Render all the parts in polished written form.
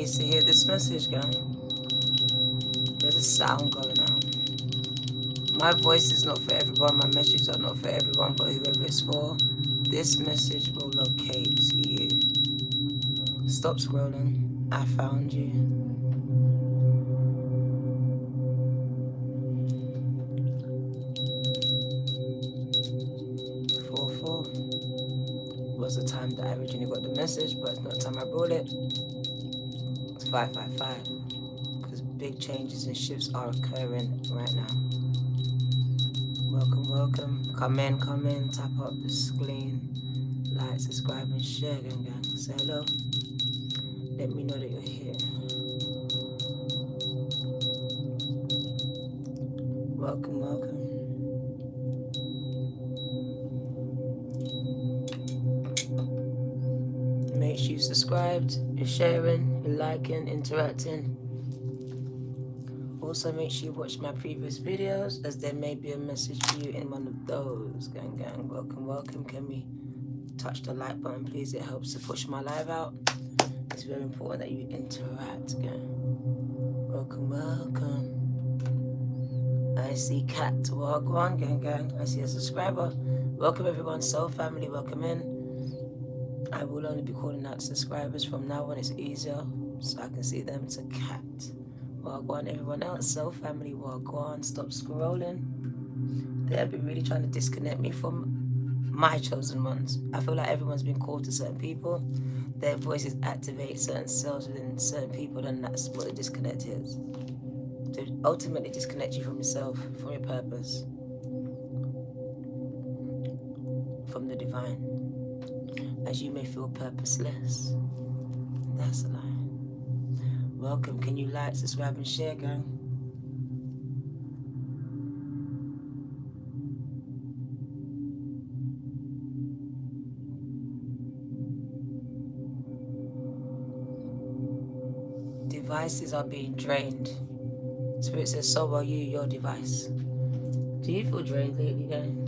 needs to hear this message, gang. There's a sound going out. My voice is not for everyone, my messages are not for everyone, but whoever it's for, this message will locate you. Stop scrolling. I found you. 4-4 was the time that I originally got the message, but it's not the time I brought it. It's 555, because big changes and shifts are occurring right now. Welcome, welcome. Come in, tap up the screen, like, subscribe, and share, gang. Say hello. Let me know that you're here. Welcome, welcome. Make sure you subscribed, you're sharing, you're liking, interacting. Also, make sure you watch my previous videos, as there may be a message for you in one of those. Gang. Welcome, welcome. Can we touch the like button, please? It helps to push my live out. It's very important that you interact, gang. Welcome, welcome. I see Cat Wagwan, gang. I see a subscriber. Welcome, everyone. Soul family, welcome in. I will only be calling out subscribers from now on. It's easier, so I can see them. To Cat Wagwan, everyone else. Soul family, Wagwan. Stop scrolling. They've been really trying to disconnect me from my chosen ones. I feel like everyone's been called to certain people. Their voices activate certain cells within certain people, and that's what the disconnect is. To ultimately disconnect you from yourself, from your purpose, from the divine, as you may feel purposeless. That's a lie. Welcome. Can you like, subscribe, and share, gang? Devices are being drained. Spirit says, so are you, your device. Do you feel drained lately, gang?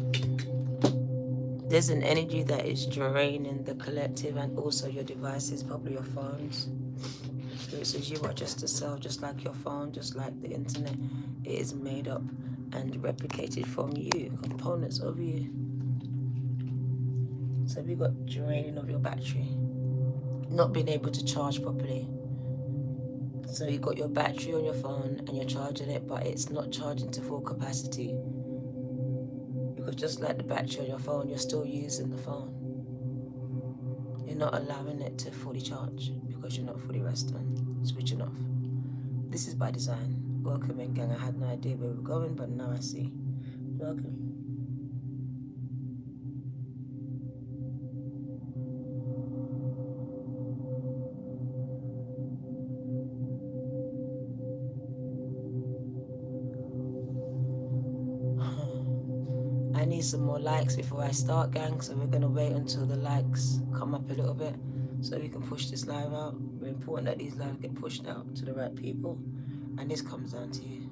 There's an energy that is draining the collective and also your devices, probably your phones. Spirit says you are just a cell, just like your phone, just like the internet. It is made up and replicated from you, components of you. So have you got draining of your battery? Not being able to charge properly. So you got your battery on your phone and you're charging it, but it's not charging to full capacity. Because just like the battery on your phone, you're still using the phone. You're not allowing it to fully charge because you're not fully resting, switching off. This is by design. Welcome in, gang. I had no idea where we're going, but now I see. Welcome. I need some more likes before I start, gang, so we're going to wait until the likes come up a little bit so we can push this live out. It's important that these lives get pushed out to the right people, and this comes down to you.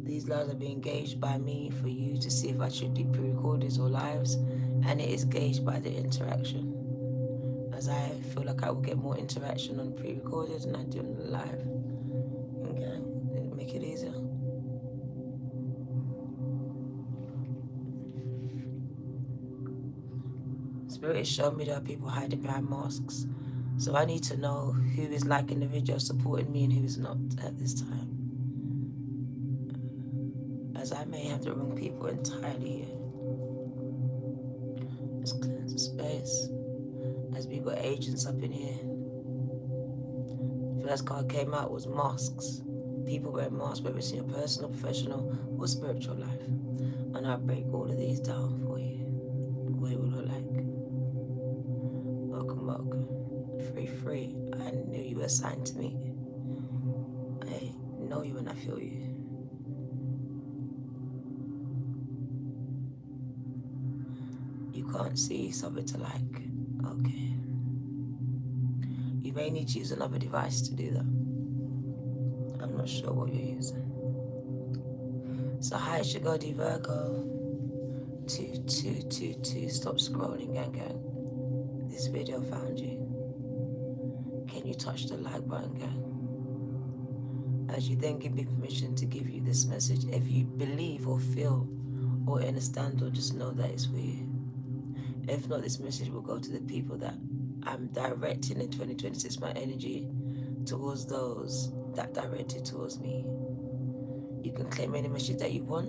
These lives are being engaged by me for you to see if I should do pre-recordings or lives, and it is gauged by the interaction, as I feel like I will get more interaction on pre-recorded than I do on the live. Okay, make it easier. Spirit is showing me there are people hiding behind masks, so I need to know who is liking the video, supporting me, and who is not at this time, as I may have the wrong people entirely here. Let's cleanse the space, as we got agents up in here. First card came out was masks. People wearing masks, whether it's in your personal, professional, or spiritual life. And I'll break all of these down for you, what it will look like. Welcome, welcome. Free. I knew you were assigned to me. I know you and I feel you. You can't see something to like. Okay. You may need to use another device to do that. I'm not sure what you're using. So hi, it's your Shagodi Virgo. 2222. Stop scrolling, gang. this video found you? Can you touch the like button, gang? As you then give me permission to give you this message, if you believe or feel or understand, or just know that it's for you. If not, this message will go to the people that I'm directing in 2026 my energy towards, those that directed towards me. You can claim any message that you want,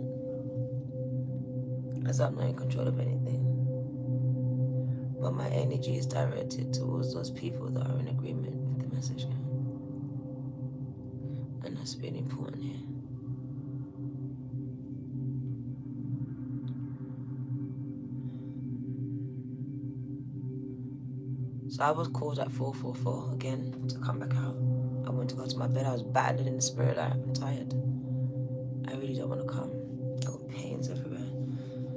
as I'm not in control of anything. But my energy is directed towards those people that are in agreement with the message. And that's really important here. So I was called at 444 again to come back out. I wanted to go to my bed. I was battling in the spirit. I'm tired. I really don't want to come. I got pains everywhere.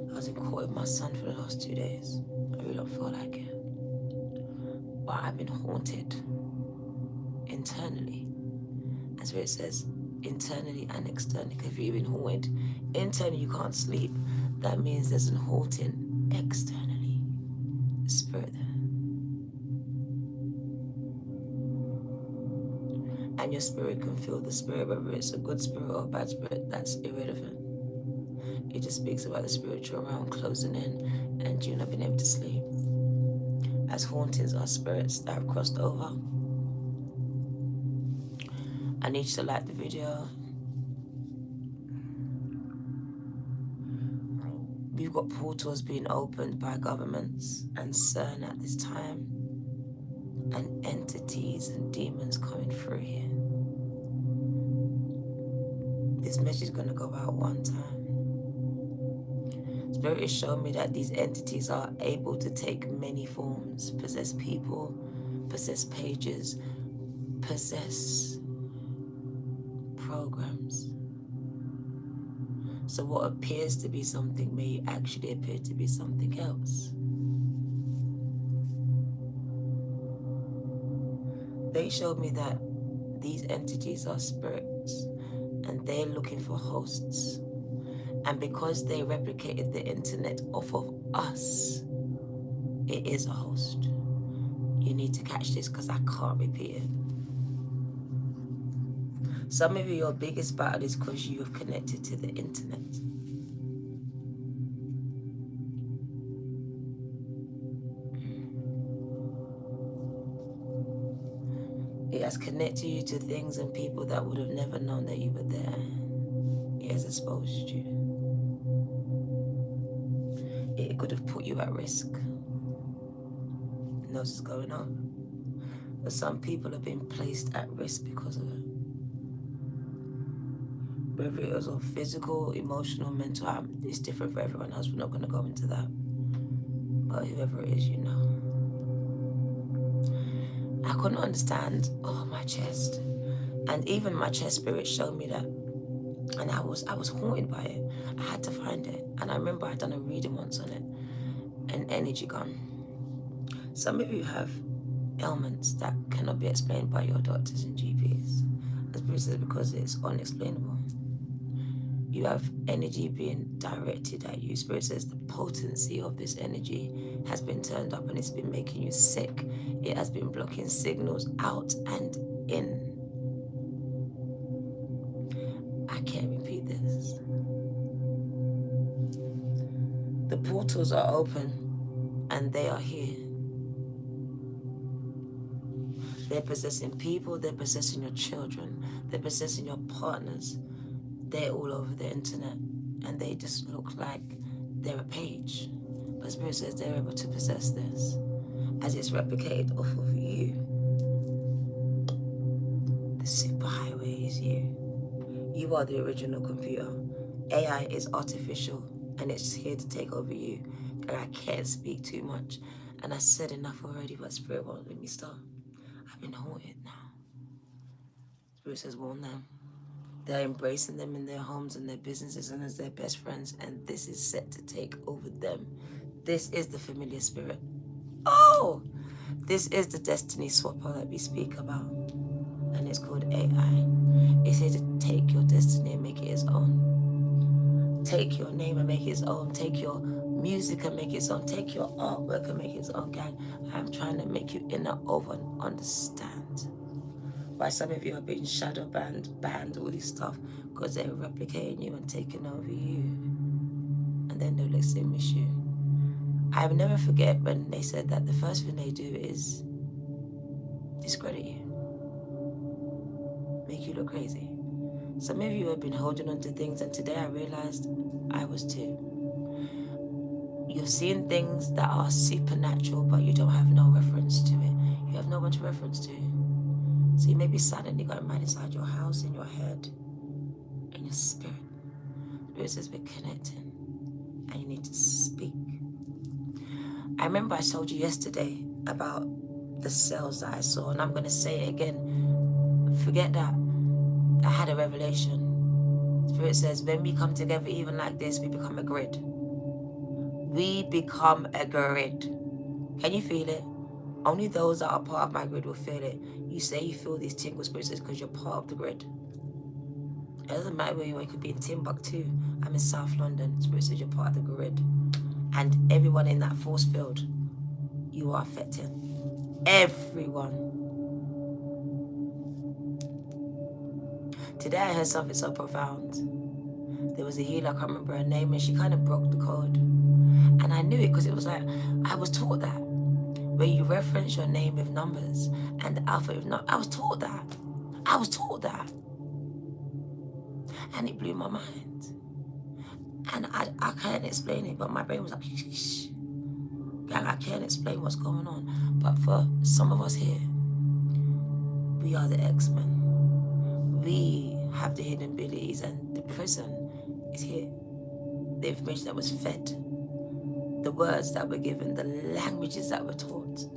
I was in court with my son for the last 2 days. I really don't feel like it. But I've been haunted internally. As where it says, internally and externally. If you've been haunted internally, you can't sleep. That means there's an haunting externally. Spirit there. And your spirit can feel the spirit, whether it's a good spirit or a bad spirit, that's irrelevant. It just speaks about the spiritual realm closing in and you not being able to sleep. As hauntings are spirits that have crossed over. I need you to like the video. We've got portals being opened by governments and CERN at this time, and entities and demons coming through here. This message is going to go out one time. Spirit is showing me that these entities are able to take many forms, possess people, possess pages, possess programs. So what appears to be something may actually appear to be something else. They showed me that these entities are spirits and they're looking for hosts. And because they replicated the internet off of us, it is a host. You need to catch this because I can't repeat it. Some of you, your biggest battle is because you have connected to the internet. It has connected you to things and people that would have never known that you were there. It has exposed you. It could have put you at risk. Knows what's going on. But some people have been placed at risk because of it. Whether it was all physical, emotional, mental, it's different for everyone else. We're not going to go into that. But whoever it is, you know. I couldn't understand, my chest. And even my chest spirit showed me that. And I was haunted by it. I had to find it. And I remember I'd done a reading once on it. An energy gun. Some of you have ailments that cannot be explained by your doctors and GPs. As Bruce says, because it's unexplainable. You have energy being directed at you. Spirit says the potency of this energy has been turned up and it's been making you sick. It has been blocking signals out and in. I can't repeat this. The portals are open and they are here. They're possessing people, they're possessing your children, they're possessing your partners. They're all over the internet and they just look like they're a page. But Spirit says they're able to possess this as it's replicated off of you. The superhighway is you. You are the original computer. AI is artificial and it's here to take over you. And I can't speak too much. And I said enough already, but Spirit won't let me stop. I've been haunted now. Spirit says, warn them. They're embracing them in their homes and their businesses and as their best friends, and this is set to take over them. This is the familiar spirit. Oh! This is the destiny swapper that we speak about, and it's called AI. It's here to take your destiny and make it its own. take your name and make its own, take your music and make its own, take your artwork and make its own, gang. I'm trying to make you inner over and understand why some of you are being shadow banned, all this stuff, because they're replicating you and taking over you, and then they'll extinguish you. I will never forget when they said that the first thing they do is discredit you, make you look crazy. Some of you have been holding on to things, and today I realized I was too. You're seeing things that are supernatural, but you don't have no reference to it. You have no one to reference to. So you may be silently going mad inside your house, in your head, in your spirit. Spirit says we're connecting, and you need to speak. I remember I told you yesterday about the cells that I saw, and I'm going to say it again. Forget that. I had a revelation. Spirit says when we come together even like this, we become a grid. We become a grid. Can you feel it? Only those that are part of my grid will feel it. You say you feel these tingles, Spirit says, because you're part of the grid. It doesn't matter where you are. You could be in Timbuktu. I'm in South London. Spirit says you're part of the grid. And everyone in that force field, you are affecting. Everyone. Today I heard something so profound. There was a healer, I can't remember her name, and she kind of broke the code. And I knew it because it was like, I was taught that. Where you reference your name with numbers and the alphabet with numbers. I was taught that. I was taught that. And it blew my mind. And I can't explain it, but my brain was like, shh. Gang, I can't explain what's going on. But for some of us here, we are the X-Men. We have the hidden abilities, and the prison is here. The information that was fed, the words that were given, the languages that were taught.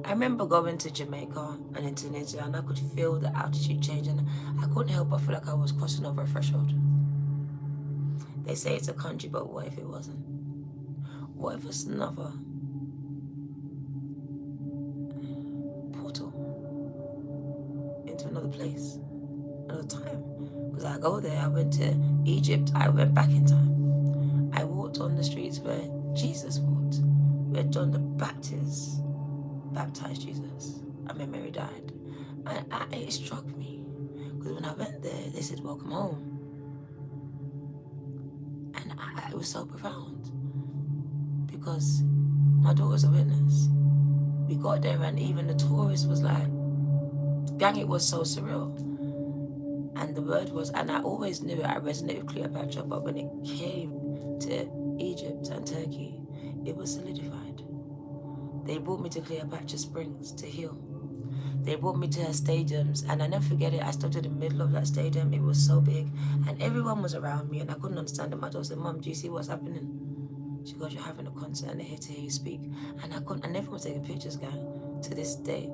I remember going to Jamaica and in Tunisia, and I could feel the altitude change, and I couldn't help but feel like I was crossing over a threshold. They say it's a country, but what if it wasn't? What if it's another portal into another place, another time? Because I go there, I went to Egypt, I went back in time. I walked on the streets where Jesus walked, where John the Baptist baptized Jesus, and when Mary died. And it struck me, because when I went there, they said, welcome home. And it was so profound, because my daughter's a witness. We got there, and even the tourist was like, gang, it was so surreal. And the word was, and I always knew it, I resonated with Cleopatra, but when it came to Egypt and Turkey, it was solidified. They brought me to Cleopatra Springs to heal. They brought me to her stadiums, and I never forget it. I stood in the middle of that stadium. It was so big, and everyone was around me, and I couldn't understand it. My daughter said, Mom, do you see what's happening? She goes, you're having a concert, and they're here to hear you speak. And I couldn't, and everyone was taking pictures, gang, to this day.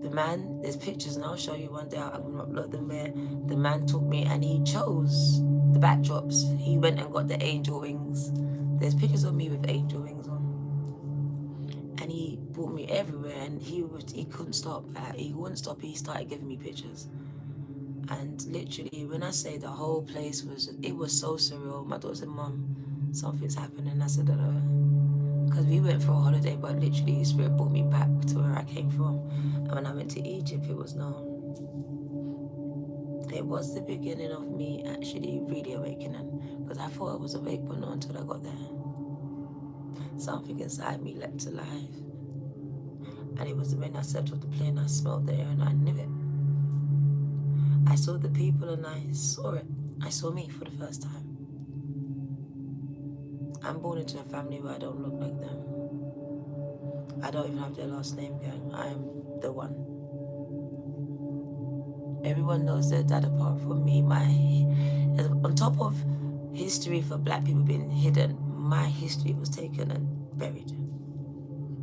The man, there's pictures, and I'll show you one day. I'm going to upload them, where the man took me and he chose the backdrops. He went and got the angel wings. There's pictures of me with angel wings on. And he brought me everywhere, and he couldn't stop. He wouldn't stop. He started giving me pictures. And literally, when I say the whole place it was so surreal. My daughter said, Mom, something's happening. I said, because we went for a holiday, but literally Spirit brought me back to where I came from. And when I went to Egypt, it was known. It was the beginning of me actually really awakening, because I thought I was awake, but not until I got there. Something inside me leapt to life. And it was when I stepped off the plane, I smelled the air, and I knew it. I saw the people, and I saw it. I saw me for the first time. I'm born into a family where I don't look like them. I don't even have their last name, gang. I'm the one. Everyone knows their dad apart from me. On top of history for black people being hidden, my history was taken and buried.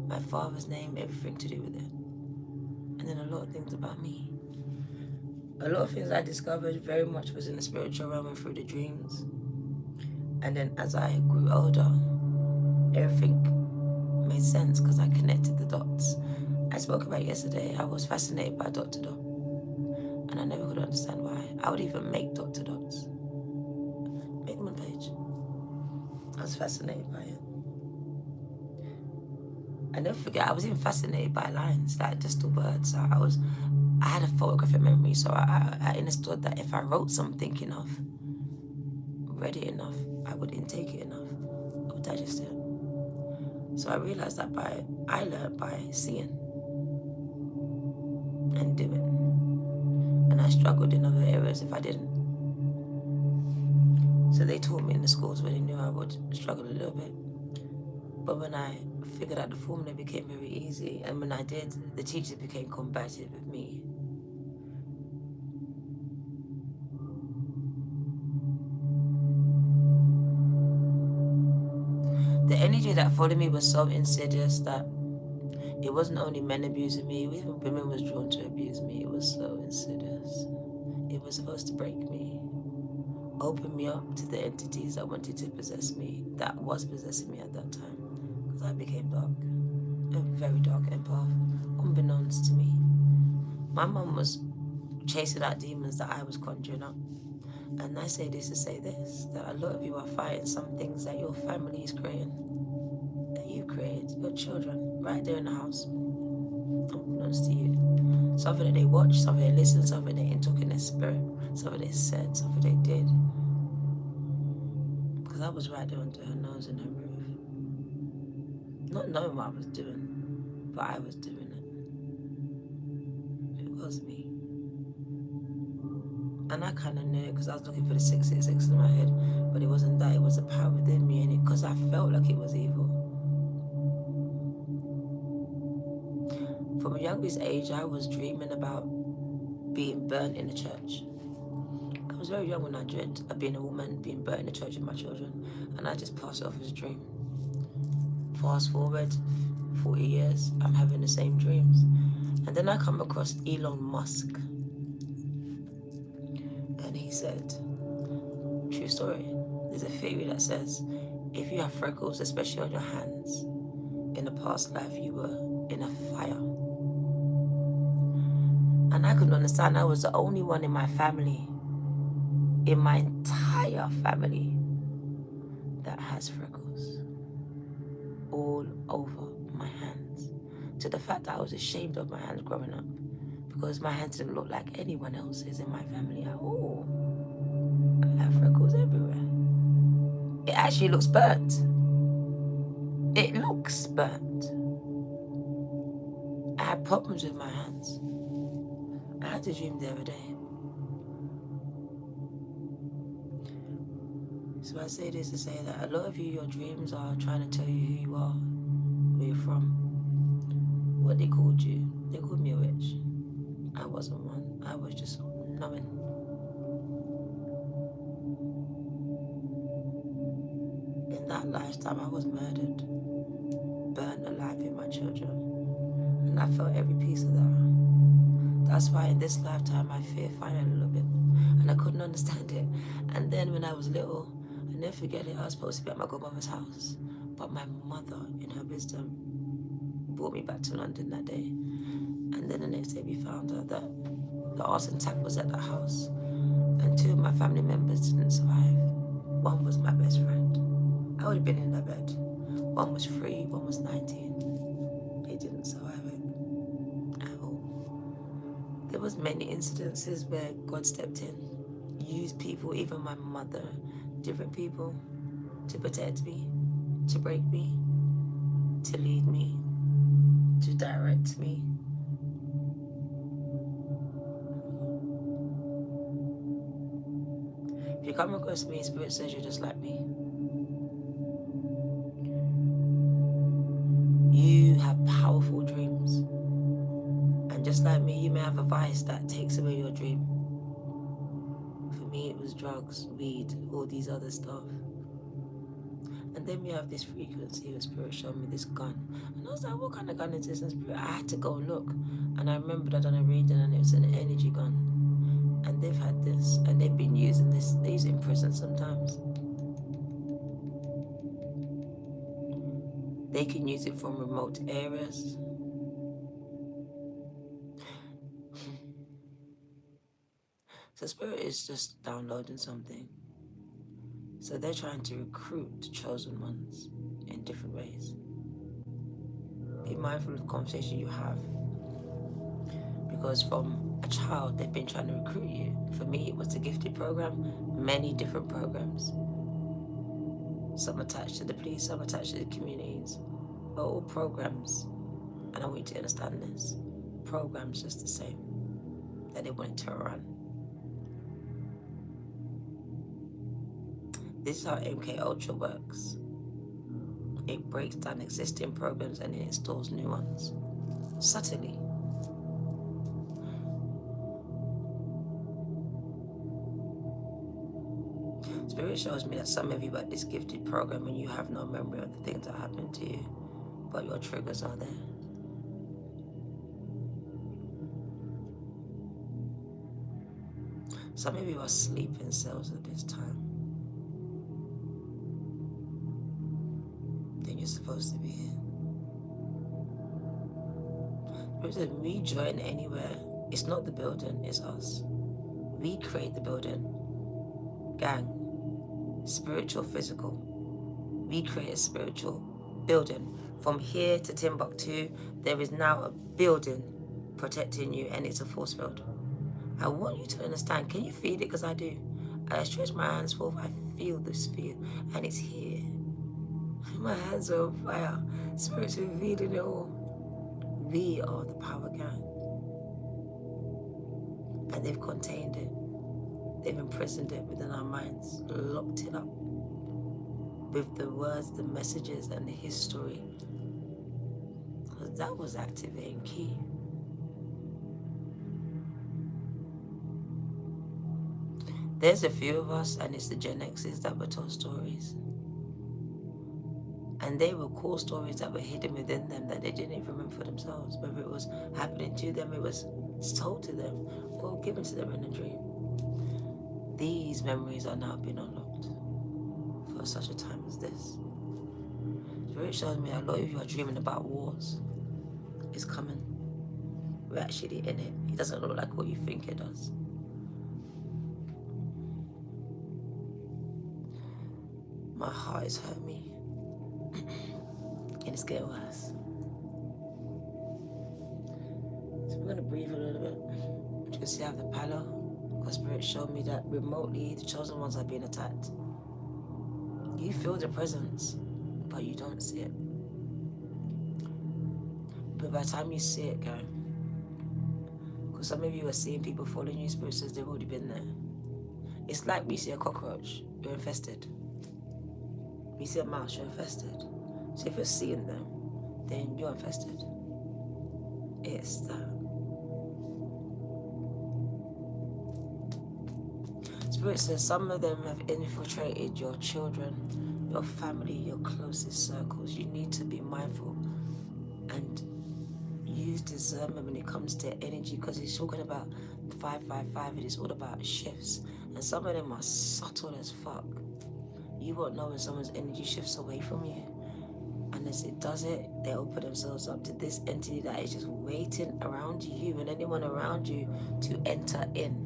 My father's name, everything to do with it. And then a lot of things about me. A lot of things I discovered very much was in the spiritual realm and through the dreams. And then as I grew older, everything made sense because I connected the dots. I spoke about yesterday, I was fascinated by dot to dot. And I never could understand why. I would even make Dr. Dots. Make them on the page. I was fascinated by it. I never forget, I was even fascinated by lines, like just the words. I had a photographic memory, so I understood that if I wrote something enough, read it enough, I would intake it enough, I would digest it. So I realized that I learned by seeing and doing. And I struggled in other areas if I didn't. So they taught me in the schools where they knew I would struggle a little bit. But when I figured out the formula, it became very easy. And when I did, the teachers became combative with me. The energy that followed me was so insidious that it wasn't only men abusing me, even women was drawn to abuse me. It was so insidious. It was supposed to break me, open me up to the entities that wanted to possess me, that was possessing me at that time. Because I became dark, a very dark empath, unbeknownst to me. My mum was chasing out demons that I was conjuring up. And I say this to say this, that a lot of you are fighting some things that your family is creating, that you created, your children, right there in the house, unbeknownst to you. Something that they watched, something they listened, something they took in their spirit, something they said, something they did. Because I was right there under her nose in her roof. Not knowing what I was doing, but I was doing it. It was me. And I kind of knew it because I was looking for the 666 in my head, but it wasn't that. It was a power within me, and because I felt like it was evil. From a youngest age, I was dreaming about being burnt in the church. I was very young when I dreamt of being a woman, being burnt in the church with my children, and I just passed it off as a dream. Fast forward 40 years, I'm having the same dreams. And then I come across Elon Musk. And he said, true story, there's a theory that says if you have freckles, especially on your hands, in a past life you were in a fire. And I couldn't understand. I was the only one in my family, in my entire family, that has freckles all over my hands. To the fact that I was ashamed of my hands growing up, because my hands didn't look like anyone else's in my family at all. I have freckles everywhere. It actually looks burnt. It looks burnt. I had problems with my hands. I had to dream the other day. So I say this to say that a lot of you, your dreams are trying to tell you who you are, where you're from, what they called you. They called me a witch. I wasn't one. I was just numbing. In that lifetime, I was murdered, burnt alive with my children, and I felt every piece of that. That's why in this lifetime I fear fire a little bit, and I couldn't understand it. And then when I was little, I never forget it, I was supposed to be at my godmother's house, but my mother, in her wisdom, brought me back to London that day. And then the next day we found out that the arson tap was at the house, and 2 of my family members didn't survive. One was my best friend. I would have been in their bed. One was 3, one was 19. They didn't survive it at all. There was many incidences where God stepped in, used people, even my mother, different people, to protect me, to break me, to lead me, to direct me. If you come across me, Spirit says you're just like me. You have powerful dreams. And just like me, you may have a vice that takes away your dream. For me, it was drugs, weed, all these other stuff. And then we have this frequency of Spirit showing me this gun. And I was like, what kind of gun is this? And Spirit, I had to go and look. And I remembered I'd done a reading and it was an energy gun. And they've had this, and they've been using this. They use it in prison sometimes. They can use it from remote areas. So Spirit is just downloading something. So they're trying to recruit chosen ones in different ways. Be mindful of the conversation you have, because from a child they've been trying to recruit you. For me, it was the gifted program, many different programs. Some attached to the police, some attached to the communities, but all programs. And I want you to understand this. Programs just the same that they wanted to run. This is how MK Ultra works. It breaks down existing programs and it installs new ones. Subtly. Spirit shows me that some of you at this gifted program and you have no memory of the things that happened to you, but your triggers are there. Some of you are sleeping cells at this time. Then you're supposed to be here. Spirit says, we join anywhere. It's not the building, it's us. We create the building. Gang. Spiritual, physical. We create a spiritual building. From here to Timbuktu, there is now a building protecting you, and it's a force field. I want you to understand. Can you feel it? Because I do. I stretch my hands forth. I feel this feel, and it's here. My hands are on fire. Spirit's revealing it all. We are the power gang, and they've contained it. They've imprisoned it within our minds, locked it up with the words, the messages, and the history. Because that was activating key. There's a few of us, and it's the Gen X's that were told stories. And they were cool stories that were hidden within them that they didn't even remember for themselves. Whether it was happening to them, it was told to them, or given to them in a dream. These memories are now being unlocked for such a time as this. Spirit shows me a lot of you are dreaming about wars. It's coming. We're actually in it. It doesn't look like what you think it does. My heart is hurting me. And it's getting worse. So we're going to breathe a little bit. You can see I have the palo. Because Spirit showed me that remotely the chosen ones are being attacked. You feel the presence, but you don't see it. But by the time you see it, gang, because some of you are seeing people following you, Spirit says they've already been there. It's like we see a cockroach, you're infested. We see a mouse, you're infested. So if you're seeing them, then you're infested. It's that. Spirit says some of them have infiltrated your children, your family, your closest circles. You need to be mindful and use discernment when it comes to energy, because it's talking about 555. It is all about shifts, and some of them are subtle as fuck. You won't know when someone's energy shifts away from you. And as it does it, they open themselves up to this entity that is just waiting around you and anyone around you to enter in.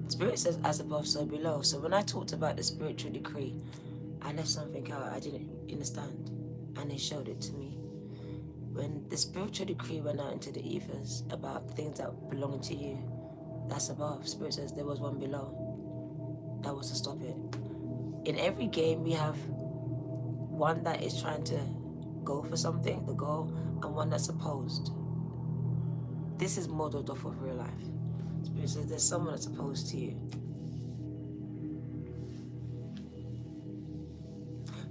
Spirit says, as above, so below. So when I talked about the spiritual decree, I left something out I didn't understand. And they showed it to me. When the spiritual decree went out into the ethers about things that belong to you, that's above. Spirit says there was one below. That was to stop it. In every game, we have one that is trying to go for something, the goal, and one that's opposed. This is modeled off of real life. Spirit says there's someone that's opposed to you.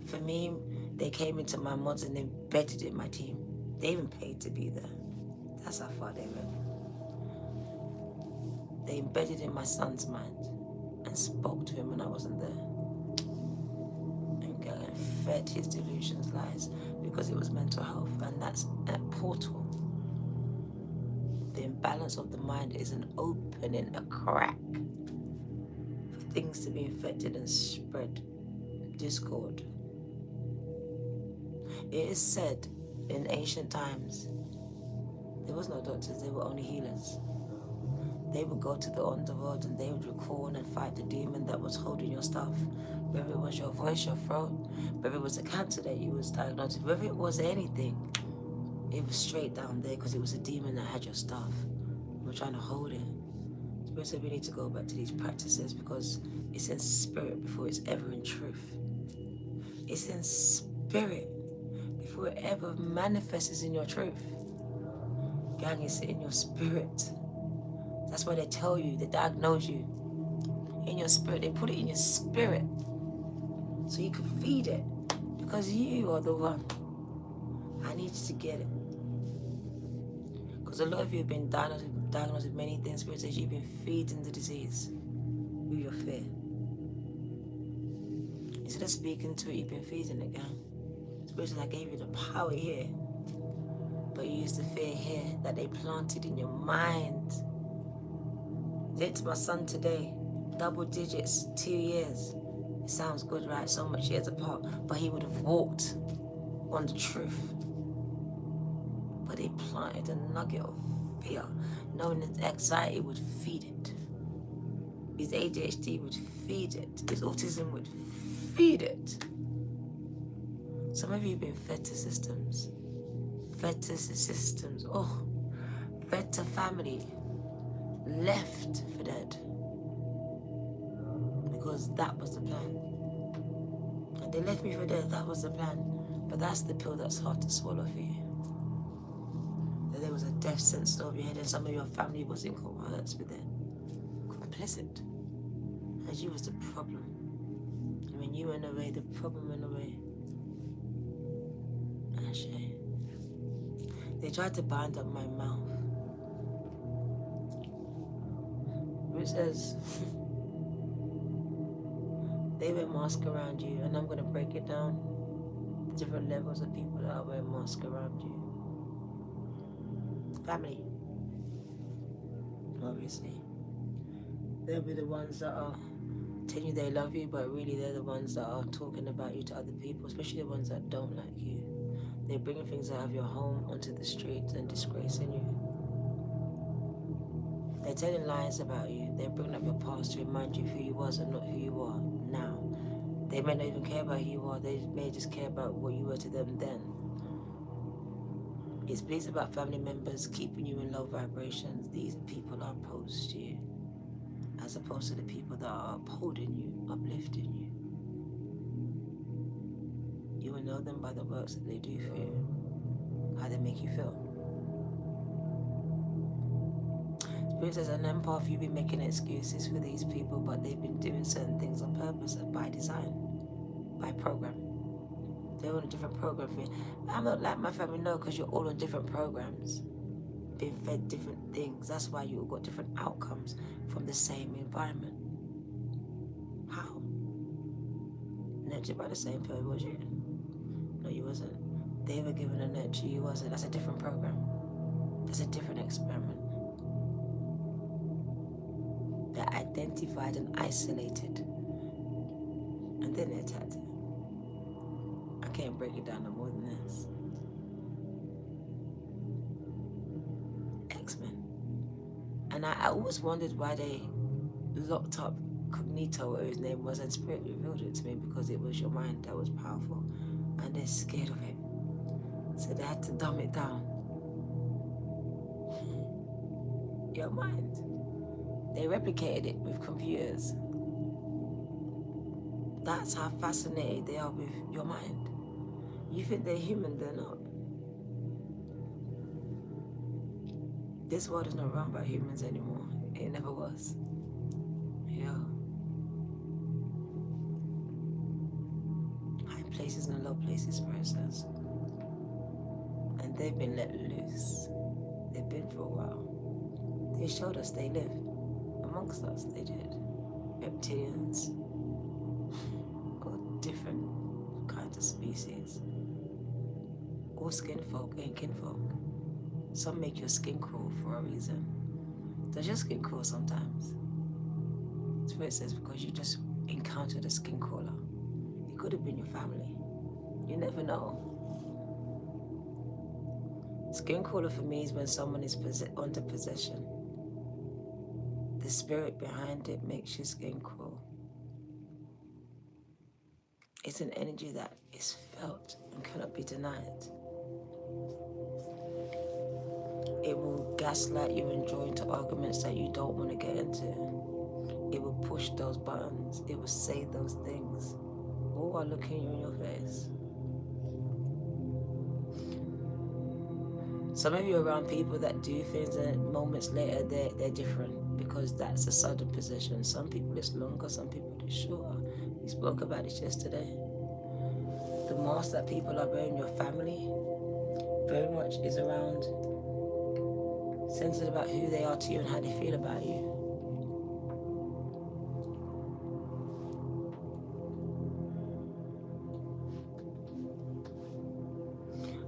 For me, they came into my mods and they embedded in my team. They even paid to be there. That's how far they went. They embedded in my son's mind and spoke to him when I wasn't there. And fed his delusions, lies, because it was mental health. And that's that portal. The imbalance of the mind is an opening, a crack for things to be infected and spread. Discord. It is said In ancient times, there was no doctors, they were only healers. They would go to the underworld and they would recall and fight the demon that was holding your stuff. Whether it was your voice, your throat, whether it was a cancer that you was diagnosed with, whether it was anything, it was straight down there because it was a demon that had your stuff. We're trying to hold it. Spirit said we need to go back to these practices because it's in spirit before it's ever in truth. It's in spirit before it ever manifests in your truth. Gang, it's in your spirit. That's why they tell you, they diagnose you in your spirit. They put it in your spirit so you can feed it because you are the one. I need you to get it. Because a lot of you have been diagnosed with many things. Spirit says you've been feeding the disease with your fear. Instead of speaking to it, you've been feeding it, gang. Spirit says I gave you the power here, but you used the fear here that they planted in your mind. Did it to my son today. Double digits, 2 years. It sounds good, right? So much years apart. But he would have walked on the truth. But they planted a nugget of fear, knowing that anxiety would feed it. His ADHD would feed it. His autism would feed it. Some of you have been fed to systems. Fed to systems. Oh, fed to family. Left for dead. Because that was the plan. And they left me for dead, that was the plan. But that's the pill that's hard to swallow for you. That there was a death sentence over your head and some of your family was in cohorts with it. Complicit. As you was the problem. And when you went away, the problem went away. Ashe. They tried to bind up my mouth. It says, they wear masks around you, and I'm going to break it down. Different levels of people that are wearing masks around you. Family. Obviously. They'll be the ones that are telling you they love you, but really they're the ones that are talking about you to other people, especially the ones that don't like you. They're bringing things out of your home onto the streets and disgracing you. They're telling lies about you. They're bringing up your past to remind you who you was and not who you are now. They may not even care about who you are. They may just care about what you were to them then. It's based about family members keeping you in low vibrations. These people are opposed to you, as opposed to the people that are upholding you, uplifting you. You will know them by the works that they do for you, how they make you feel. Spirit says, an empath, you've been making excuses for these people, but they've been doing certain things on purpose, by design, by program. They're on a different program for you. I'm not like my family, no, because you're all on different programs, being fed different things. That's why you all got different outcomes from the same environment. How? Nurtured by the same person, was you? No, you wasn't. They were given a nurture, you wasn't. That's a different program. That's a different experiment. They're identified and isolated, and then they're attacked. I can't break it down no more than this. X-Men. And I always wondered why they locked up Cognito, whatever his name was, and Spirit revealed it to me because it was your mind that was powerful, and they're scared of it. So they had to dumb it down. Your mind. They replicated it with computers. That's how fascinated they are with your mind. You think they're human, they're not. This world is not run by humans anymore. It never was. Yeah. High places and low places, Spirit says. And they've been let loose. They've been for a while. They showed us they live. Amongst us, they did. Reptilians, or different kinds of species. All skin folk ain't kinfolk. Some make your skin crawl for a reason. Does your skin crawl sometimes? Spirit says because you just encountered a skin crawler. It could have been your family. You never know. Skin crawler for me is when someone is under possession. The spirit behind it makes your skin crawl. It's an energy that is felt and cannot be denied. It will gaslight you and draw into arguments that you don't want to get into. It will push those buttons. It will say those things, all while looking you in your face. Some of you are around people that do things and moments later they're different, because that's a sudden possession. Some people it's longer, some people it's shorter. We spoke about this yesterday. The mask that people are wearing in your family very much is around centered about who they are to you and how they feel about you.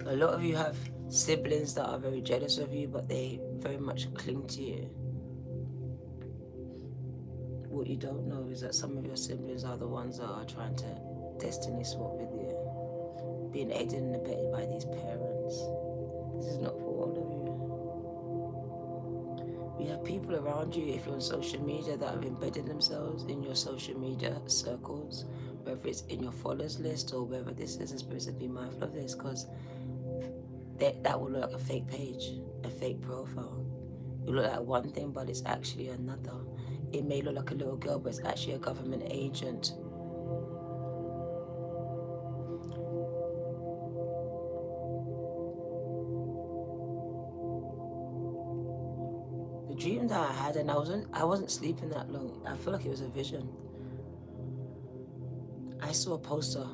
A lot of you have siblings that are very jealous of you, but they very much cling to you. What you don't know is that some of your siblings are the ones that are trying to destiny swap with you, being aided and abetted by these parents. This is not for all of you. You have people around you, if you're on social media, that have embedded themselves in your social media circles, whether it's in your followers list or whether this is, and supposed to be mindful of this, because that will look like a fake page, a fake profile. It look like one thing, but it's actually another. It may look like a little girl, but it's actually a government agent. The dream that I had, and I wasn't sleeping that long. I feel like it was a vision. I saw a poster,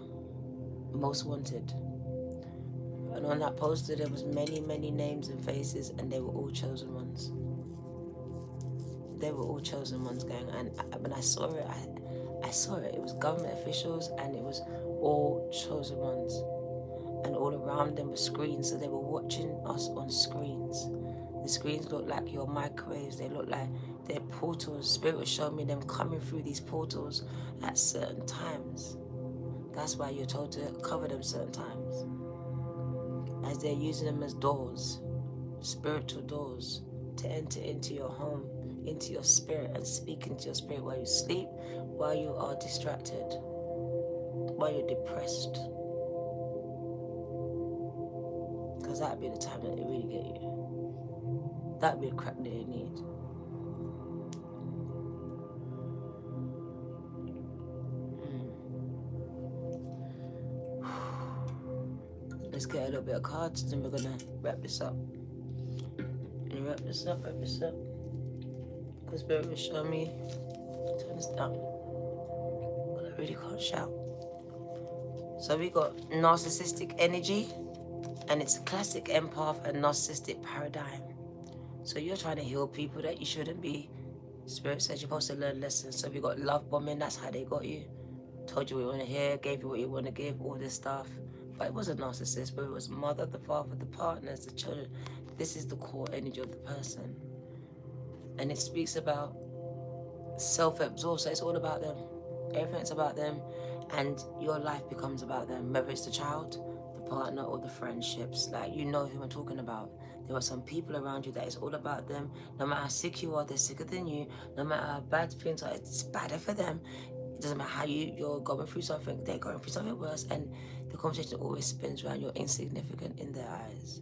Most Wanted. And on that poster, there was many, many names and faces, and they were all chosen ones. They were all chosen ones going. And when I saw it, I saw it. It was government officials, and it was all chosen ones. And all around them were screens, so they were watching us on screens. The screens looked like your microwaves. They looked like their portals. Spirit was showing me them coming through these portals at certain times. That's why you're told to cover them certain times, as they're using them as doors, spiritual doors, to enter into your home, into your spirit, and speak into your spirit while you sleep, while you are distracted, while you're depressed. Because that'd be the time that they really get you. That'd be the crap that they need. Let's get a little bit of cards, and then we're gonna wrap this up. And wrap this up. Because Spirit will show me. Turn this down. But I really can't shout. So we got narcissistic energy, and it's a classic empath and narcissistic paradigm. So you're trying to heal people that you shouldn't be. Spirit says you're supposed to learn lessons. So we got love bombing, that's how they got you. Told you what you want to hear, gave you what you want to give, all this stuff. But it was a narcissist, but it was mother, the father, the partners, the children. This is the core energy of the person. And it speaks about self-absorbed, so it's all about them. Everything's about them, and your life becomes about them, whether it's the child, the partner, or the friendships. Like, you know who I'm talking about. There are some people around you that it's all about them. No matter how sick you are, they're sicker than you. No matter how bad things are, it's better for them. It doesn't matter how you're going through something, they're going through something worse, and the conversation always spins around you're insignificant in their eyes.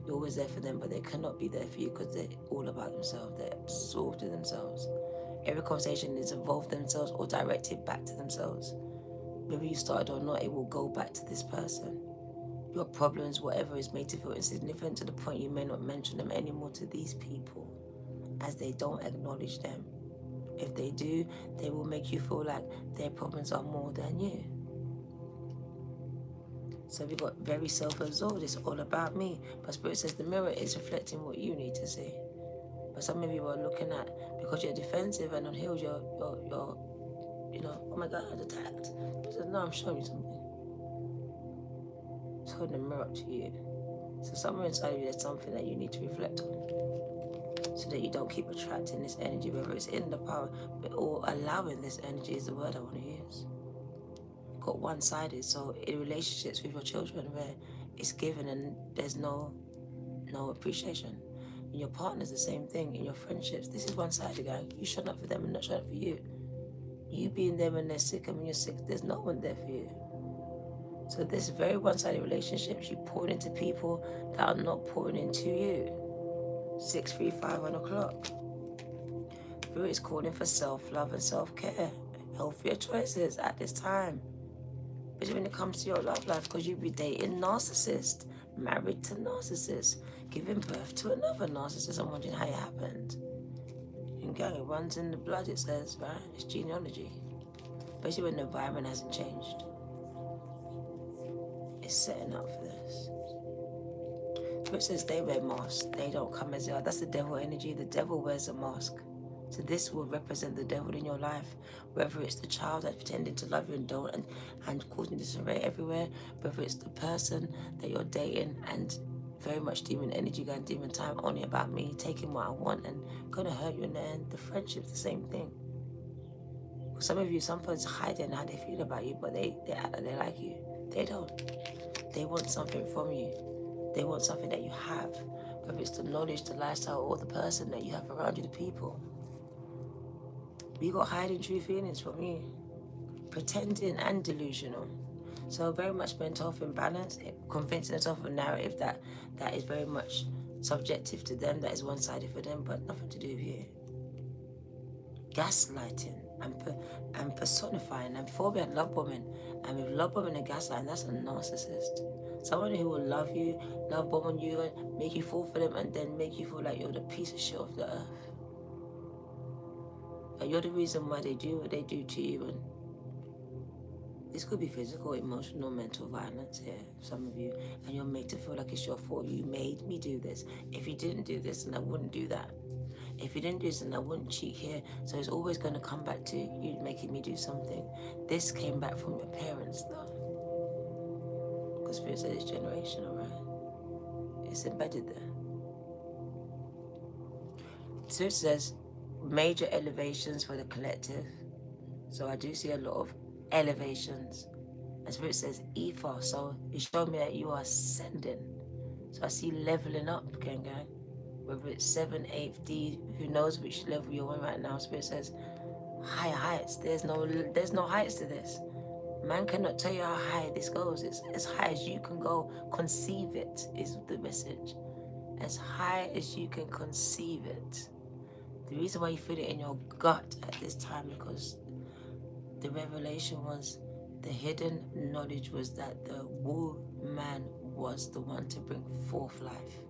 You're always there for them, but they cannot be there for you because they're all about themselves. They're absorbed in themselves. Every conversation is involved themselves or directed back to themselves. Whether you started or not, it will go back to this person. Your problems, whatever, is made to feel insignificant to the point you may not mention them anymore to these people, as they don't acknowledge them. If they do, they will make you feel like their problems are more than you. So we got very self-absorbed. It's all about me. But Spirit says the mirror is reflecting what you need to see. But some of you are looking at, because you're defensive and unhealed, you're oh my God, attacked. He says, no, I'm showing you something. It's holding the mirror up to you. So somewhere inside of you, there's something that you need to reflect on, so that you don't keep attracting this energy, whether it's in the power, or allowing this energy is the word I want to use. Got one-sided. So in relationships with your children, where it's given and there's no appreciation. In your partners, the same thing. In your friendships, this is one-sided, gang. You showing up for them and not showing up for you. You being there when they're sick, and when you're sick, there's no one there for you. So this very one-sided relationships, you pour into people that are not pouring into you. 6, 3, 5, 1 o'clock. Spirit is calling for self-love and self-care. Healthier choices at this time. But when it comes to your love life, because you be dating narcissists, married to narcissists, giving birth to another narcissist and wondering how it happened. And go, it runs in the blood, it says, right? It's genealogy. Especially when the environment hasn't changed. It's setting up for this. Spirit says they wear masks. They don't come as they are. That's the devil energy. The devil wears a mask. So this will represent the devil in your life, whether it's the child that's pretending to love you and don't, and causing disarray everywhere, whether it's the person that you're dating and very much demon energy, going demon time, only about me, taking what I want and gonna hurt you in the end. The friendship's the same thing. Some of you, some people hiding how they feel about you, but they act like they like you. They don't. They want something from you. They want something that you have, whether it's the knowledge, the lifestyle, or the person that you have around you, the people. You got hiding true feelings from you, pretending and delusional. So very much mental health imbalance, convincing themselves of a narrative that is very much subjective to them, that is one-sided for them, but nothing to do with you. Gaslighting and personifying. And before we had love bombing, and with love bombing and gaslighting, that's a narcissist. Someone who will love you, love bomb on you, and make you fall for them, and then make you feel like you're the piece of shit of the earth. And you're the reason why they do what they do to you. And this could be physical, emotional, mental violence here, some of you. And you're made to feel like it's your fault. You made me do this. If you didn't do this, then I wouldn't do that. If you didn't do this, then I wouldn't cheat here. So it's always going to come back to you making me do something. This came back from your parents, though. Because Spirit said it's generational, right? It's embedded there. Spirit says major elevations for the collective. So I do see a lot of elevations. And Spirit says ether. So it showed me that you are ascending. So I see leveling up, gang. Whether it's 7, 8, D, who knows which level you're on right now. Spirit says higher heights. There's no heights to this. Man cannot tell you how high this goes. It's as high as you can go. Conceive it is the message. As high as you can conceive it. The reason why you feel it in your gut at this time, because the revelation was, the hidden knowledge was that the woman was the one to bring forth life.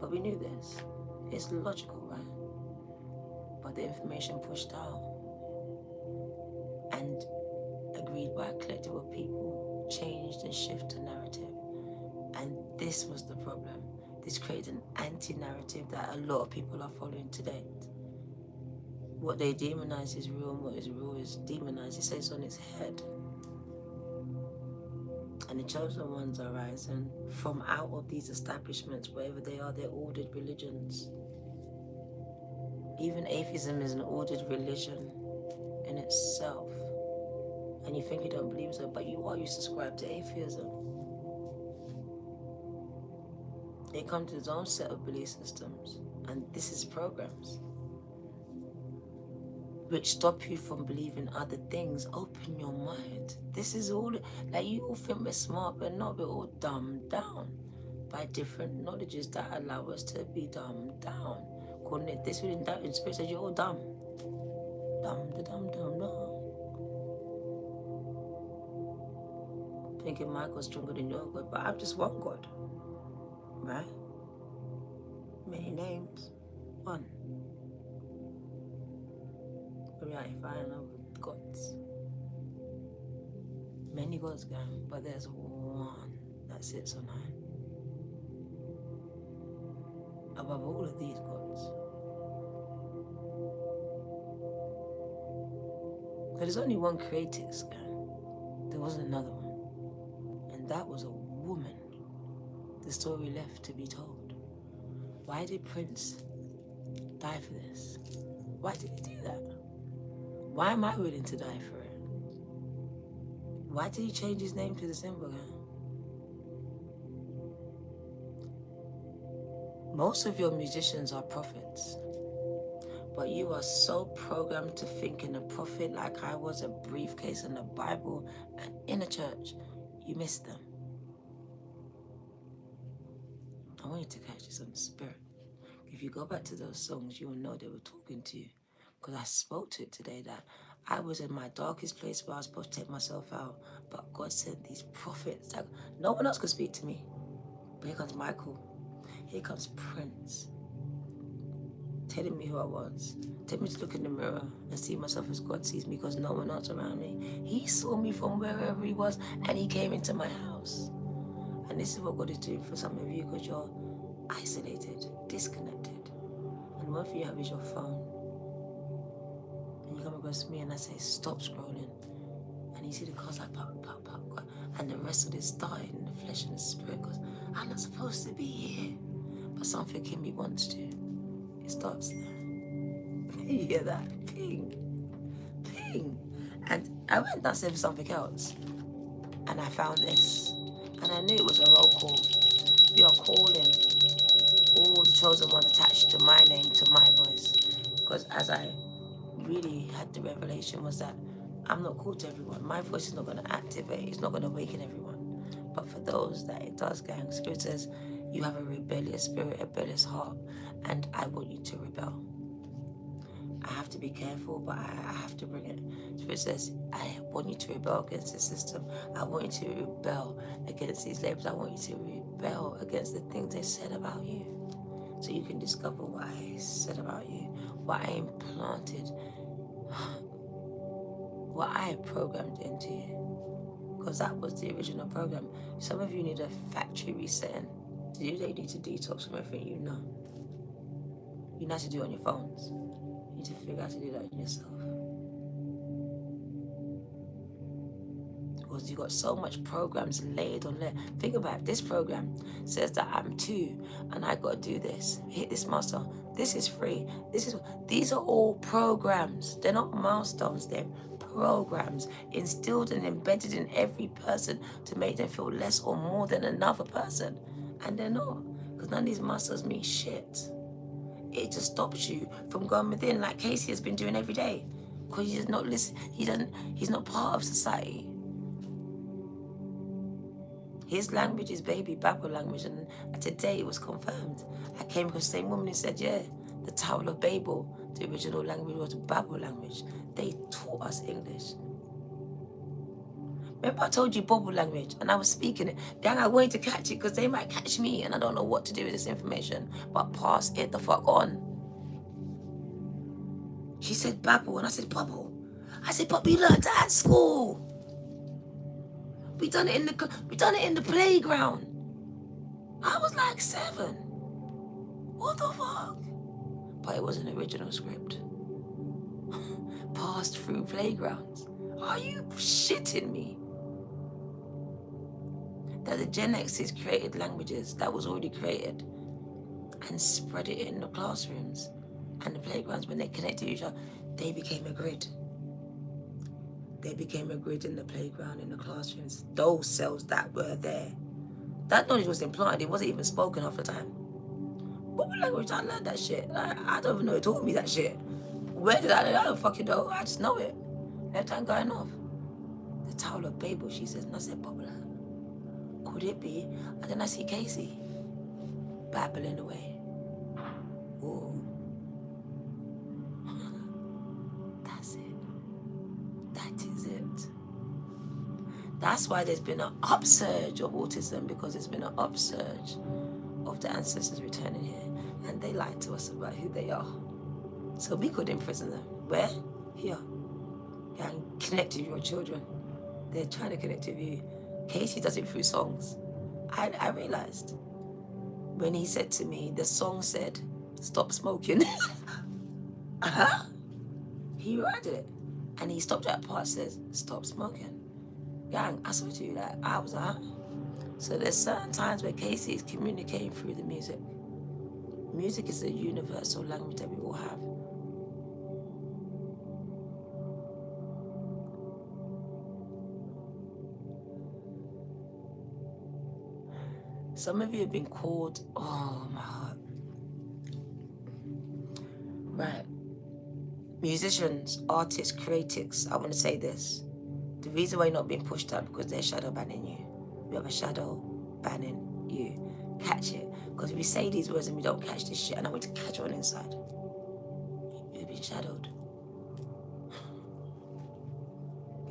But we knew this. It's logical, right? But the information pushed out and agreed by a collective of people changed and shifted the narrative. And this was the problem. This created an anti-narrative that a lot of people are following today. What they demonize is real, and what is real is demonized. It says on its head. And the chosen ones are rising from out of these establishments, wherever they are, they're ordered religions. Even atheism is an ordered religion in itself. And you think you don't believe so, but you subscribe to atheism. They come to its own set of belief systems, and this is programs which stop you from believing other things. Open your mind. This is all, like, you all think we're smart, but not. We're all dumbed down by different knowledges that allow us to be dumbed down. Calling it this, within that, in Spirit says you're all dumb. Dumb. Thinking my God's stronger than your God, but I'm just one God, right? Many names, one. If I know gods, many gods, gang, but there's one that sits on high, above all of these gods. So there's only one creatrix, gang. There wasn't another one, and that was a woman. The story left to be told. Why did Prince die for this? Why did he do that? Why am I willing to die for it? Why did he change his name to the symbol? Most of your musicians are prophets, but you are so programmed to thinking a prophet like I was, a briefcase and a Bible and in a church, you miss them. I want you to catch this on the spirit. If you go back to those songs, you will know they were talking to you. Because I spoke to it today that I was in my darkest place where I was supposed to take myself out. But God sent these prophets that no one else could speak to me. But here comes Michael. Here comes Prince. Telling me who I was. Telling me to look in the mirror and see myself as God sees me because no one else around me. He saw me from wherever he was and he came into my house. And this is what God is doing for some of you because you're isolated, disconnected. And one thing you have is your phone. And you come across me and I say, stop scrolling. And you see the cars like pop, pop, pop. And the rest of this started in the flesh and the spirit goes, I'm not supposed to be here. But something in me wants to. It starts there. You hear that? Ping. Ping. And I went downstairs for something else. And I found this. And I knew it was a roll call. We are calling all the chosen one attached to my name, to my voice. Because as I really had the revelation was that I'm not called to everyone. My voice is not going to activate. It's not going to awaken everyone. But for those that it does, gang, Spirit says, you have a rebellious spirit, a rebellious heart, and I want you to rebel. I have to be careful, but I have to bring it. Spirit says, I want you to rebel against the system. I want you to rebel against these labels. I want you to rebel against the things they said about you. So you can discover what I said about you, what I implanted, what I programmed into you. Because that was the original program. Some of you need a factory resetting. To do that, you need to detox from everything you know. You know how to do it on your phones. You need to figure out how to do that yourself. Because you've got so much programs laid on there. Think about it. This program says that I'm 2 and I got to do this. Hit this milestone. This is free. These are all programs. They're not milestones. They're programs instilled and embedded in every person to make them feel less or more than another person. And they're not. Because none of these milestones mean shit. It just stops you from going within like Casey has been doing every day. Because he's not listening. He's not part of society. His language is baby Babel language, and today it was confirmed. I came across the same woman who said, yeah, the Tower of Babel, the original language was Babel language. They taught us English. Remember I told you Babel language, and I was speaking it. Gang, I wanted to catch it because they might catch me, and I don't know what to do with this information, but pass it the fuck on. She said Babel, and I said Bubble. I said, but we learned that at school. We done it in the playground. I was like 7. What the fuck? But it was an original script. Passed through playgrounds. Are you shitting me? That the Gen X's created languages that was already created and spread it in the classrooms and the playgrounds. When they connected to each other, they became a grid. They became a grid in the playground, in the classrooms. Those cells that were there. That knowledge was implanted. It wasn't even spoken half the time. What language I learned that shit? I don't even know who taught me that shit. Where did I learn? I don't fucking know. I just know it. Every time going off. The Tower of Babel, she says, and I said, Bubba, could it be? And then I see Casey babbling away. Ooh. That's it. That is it. That's why there's been an upsurge of autism, because there's been an upsurge of the ancestors returning here, and they lied to us about who they are. So we could imprison them. Where? Here. Yeah, and connect with your children. They're trying to connect with you. Casey does it through songs. I realized when he said to me, the song said, stop smoking. He wrote it. And he stopped at a part, says, stop smoking. Gang, I swear to you that I was like, So there's certain times where Casey is communicating through the music. Music is a universal language that we all have. Some of you have been called, oh my heart, Right. Musicians, artists, critics, I want to say this. The reason why you're not being pushed out because they're shadow banning you. We have a shadow banning you. Catch it. Because if we say these words and we don't catch this shit, and I want to catch it on inside, you've been shadowed.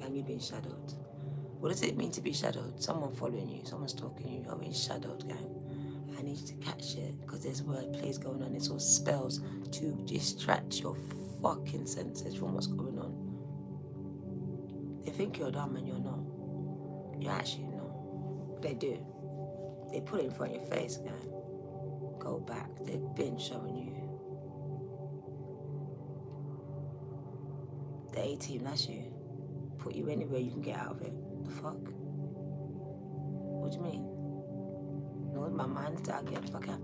And you've been shadowed. What does it mean to be shadowed? Someone following you, someone stalking you, you're being shadowed, gang. I need you to catch it because there's word plays going on. It's all spells to distract your fucking senses from what's going on. They think you're dumb and you're not. You're actually not. They do. They put it in front of your face, gang. Go back. They've been showing you. The A-team, that's you. Put you anywhere you can get out of it. The fuck? What do you mean? No, my mind is out. Get the fuck out.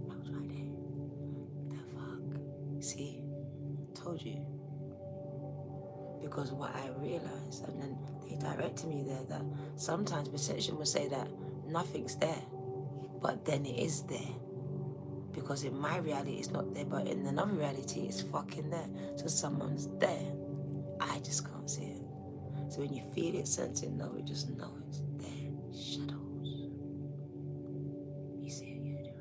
That was right there. The fuck? See? Told you. Because what I realized, and then they directed me there, that sometimes perception will say that nothing's there, but then it is there. Because in my reality it's not there, but in another reality it's fucking there. So someone's there. I just can't see it. So when you feel it, sense it, know it, just know it's there. Shadows. You see it, you do it.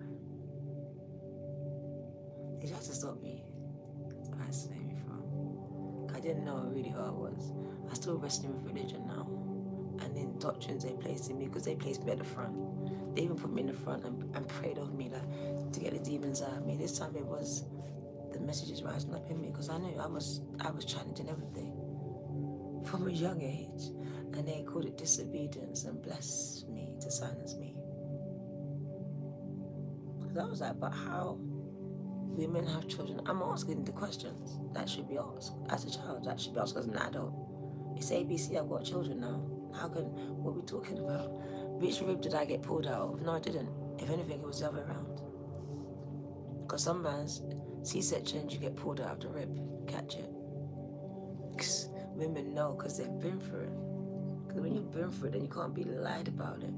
They tried to stop me. Trying to save me from. I didn't know really who I was. I still wrestling with religion now. And in doctrines they placed in me, because they placed me at the front. They even put me in the front and prayed over me like to get the demons out of me. This time it was the messages rising up in me, because I knew I was challenging everything from a young age, and they called it disobedience and blessed me to silence me. Because I was like, but how women have children? I'm asking the questions that should be asked as a child, that should be asked as an adult. It's ABC, I've got children now. How can, what are we talking about? Which rib did I get pulled out of? No, I didn't. If anything, it was the other way around. Because sometimes, C-section, you get pulled out of the rib. Catch it. Because women know, because they've been through it. Because when you've been through it, then you can't be lied about it.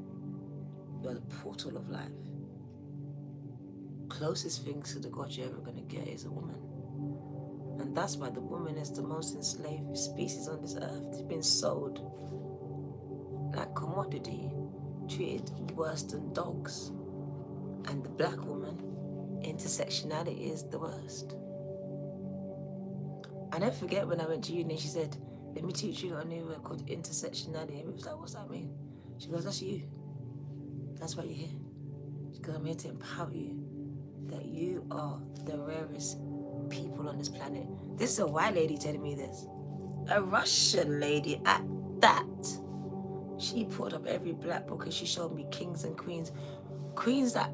You're the portal of life. Closest thing to the God you're ever going to get is a woman. And that's why the woman is the most enslaved species on this earth. It's been sold like commodity, treated worse than dogs. And the black woman, intersectionality is the worst. I never forget when I went to uni, she said, let me teach you a new word called intersectionality. And we was like, what's that mean? She goes, that's you. That's why you're here. She goes, I'm here to empower you. That you are the rarest people on this planet. This is a white lady telling me this. A Russian lady at that. She put up every black book and she showed me kings and queens. Queens that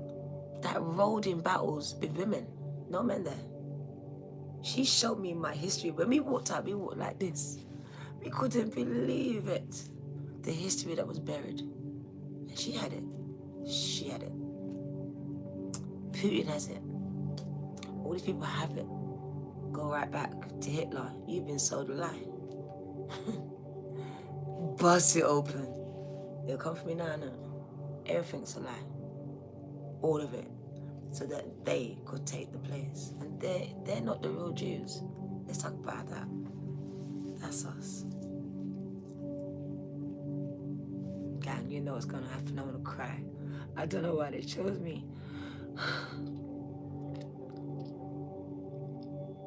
rode in battles with women, no men there. She showed me my history. When we walked out, we walked like this. We couldn't believe it. The history that was buried. And she had it. She had it. Putin has it. All these people have it. Go right back to Hitler. You've been sold a lie. Bust it open. They'll come for me now. Everything's a lie. All of it. So that they could take the place. And they're not the real Jews. Let's talk about that. That's us. Gang, you know what's gonna happen. I'm gonna cry. I don't know why they chose me.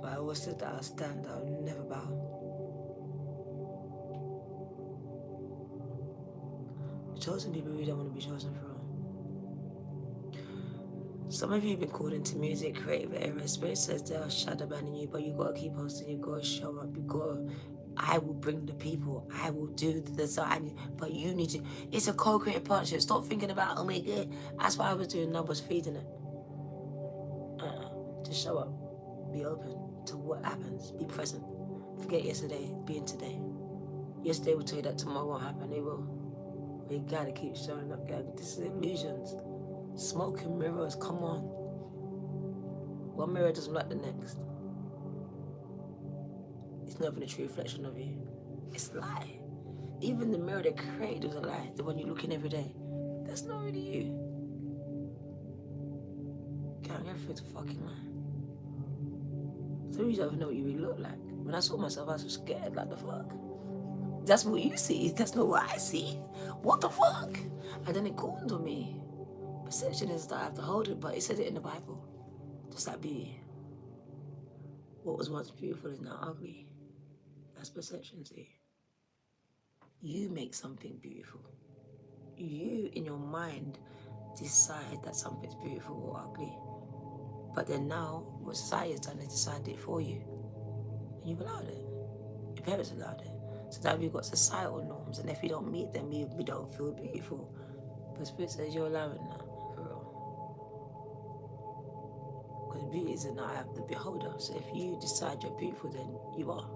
But I always said that I'll stand, I'll never bow. Chosen people really don't want to be chosen from. Some of you have been called into music, creative areas. Spirit says they are shadow banning you, but you gotta keep hosting, you gotta show up, you gotta. I will bring the people, I will do the design, but you need to. It's a co-creative partnership. Stop thinking about, oh my God, that's what I was doing, and I was feeding it. Just show up, be open to what happens, be present. Forget yesterday, be in today. Yesterday will tell you that tomorrow won't happen, it will. But you gotta keep showing up, gang. This is illusions. Smoke and mirrors, come on. One mirror doesn't look like the next. It's not even a true reflection of you. It's a lie. Even the mirror they created was a lie. The one you look in every day. That's not really you. Gang, everything's a fucking lie. So you don't even know what you really look like. When I saw myself, I was so scared, like the fuck. That's what you see, that's not what I see. What the fuck? And then it dawned on me. Perception is that I have to hold it, but it said it in the Bible. Just like beauty. What was once beautiful is now ugly. That's perception, see. You make something beautiful. You, in your mind, decide that something's beautiful or ugly. But then now, what society has done is decided it for you. And you've allowed it. Your parents allowed it. So now we've got societal norms, and if we don't meet them, we don't feel beautiful. But Spirit says you're allowing that, for real. Because beauty is in the eye of the beholder. So if you decide you're beautiful, then you are.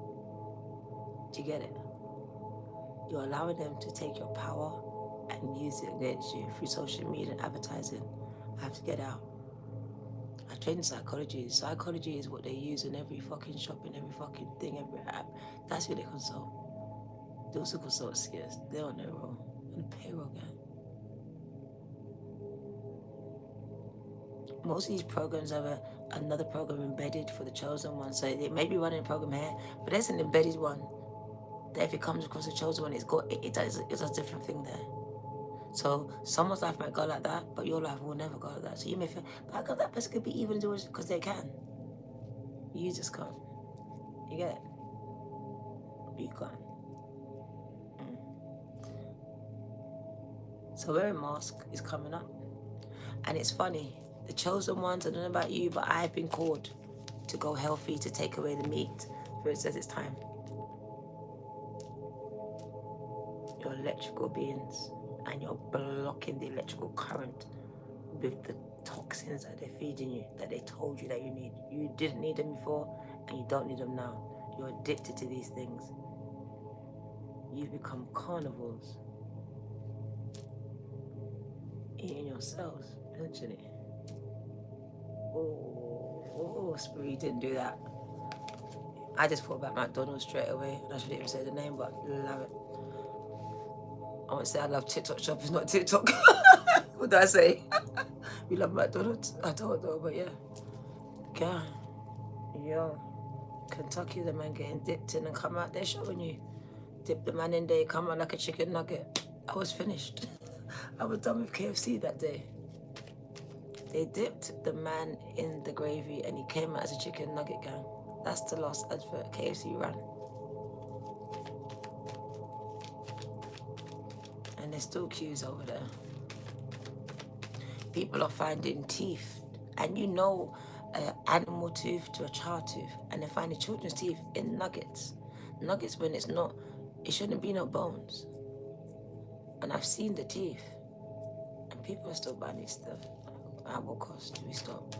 Do you get it? You're allowing them to take your power and use it against you through social media and advertising. I have to get out. I train in psychology. Psychology is what they use in every fucking shop, in every fucking thing, every app. That's who they consult. They also consult skills. They're on their own. On the payroll gang. Most of these programs have another program embedded for the chosen one. So they may be running a program here, but there's an embedded one that if it comes across the chosen one, it does a different thing there. So someone's life might go like that, but your life will never go like that. So you may feel, but how come that person could be even doing it? Because they can. You just can't. You get it? You can't. So wearing mask is coming up. And it's funny. The chosen ones, I don't know about you, but I've been called to go healthy, to take away the meat. Spirit says it's time. You're electrical beings, and you're blocking the electrical current with the toxins that they're feeding you, that they told you that you need. You didn't need them before, and you don't need them now. You're addicted to these things. You've become carnivores. Eating your cells, essentially. Oh, Spirit, you didn't do that. I just thought about McDonald's straight away. I shouldn't even say the name, but love it. I won't say I love TikTok shop, it's not TikTok. What do I say? We love McDonald's? I don't know, but yeah. God. Yo. Kentucky, the man getting dipped in and come out there showing you. Dip the man in there, come out like a chicken nugget. I was finished. I was done with KFC that day. They dipped the man in the gravy and he came out as a chicken nugget, gang. That's the last advert KFC ran. And there's still queues over there. People are finding teeth. And you know, animal tooth to a child tooth. And they're finding children's teeth in nuggets. Nuggets when it's not, it shouldn't be no bones. And I've seen the teeth. And people are still buying these stuff. At what cost do we stop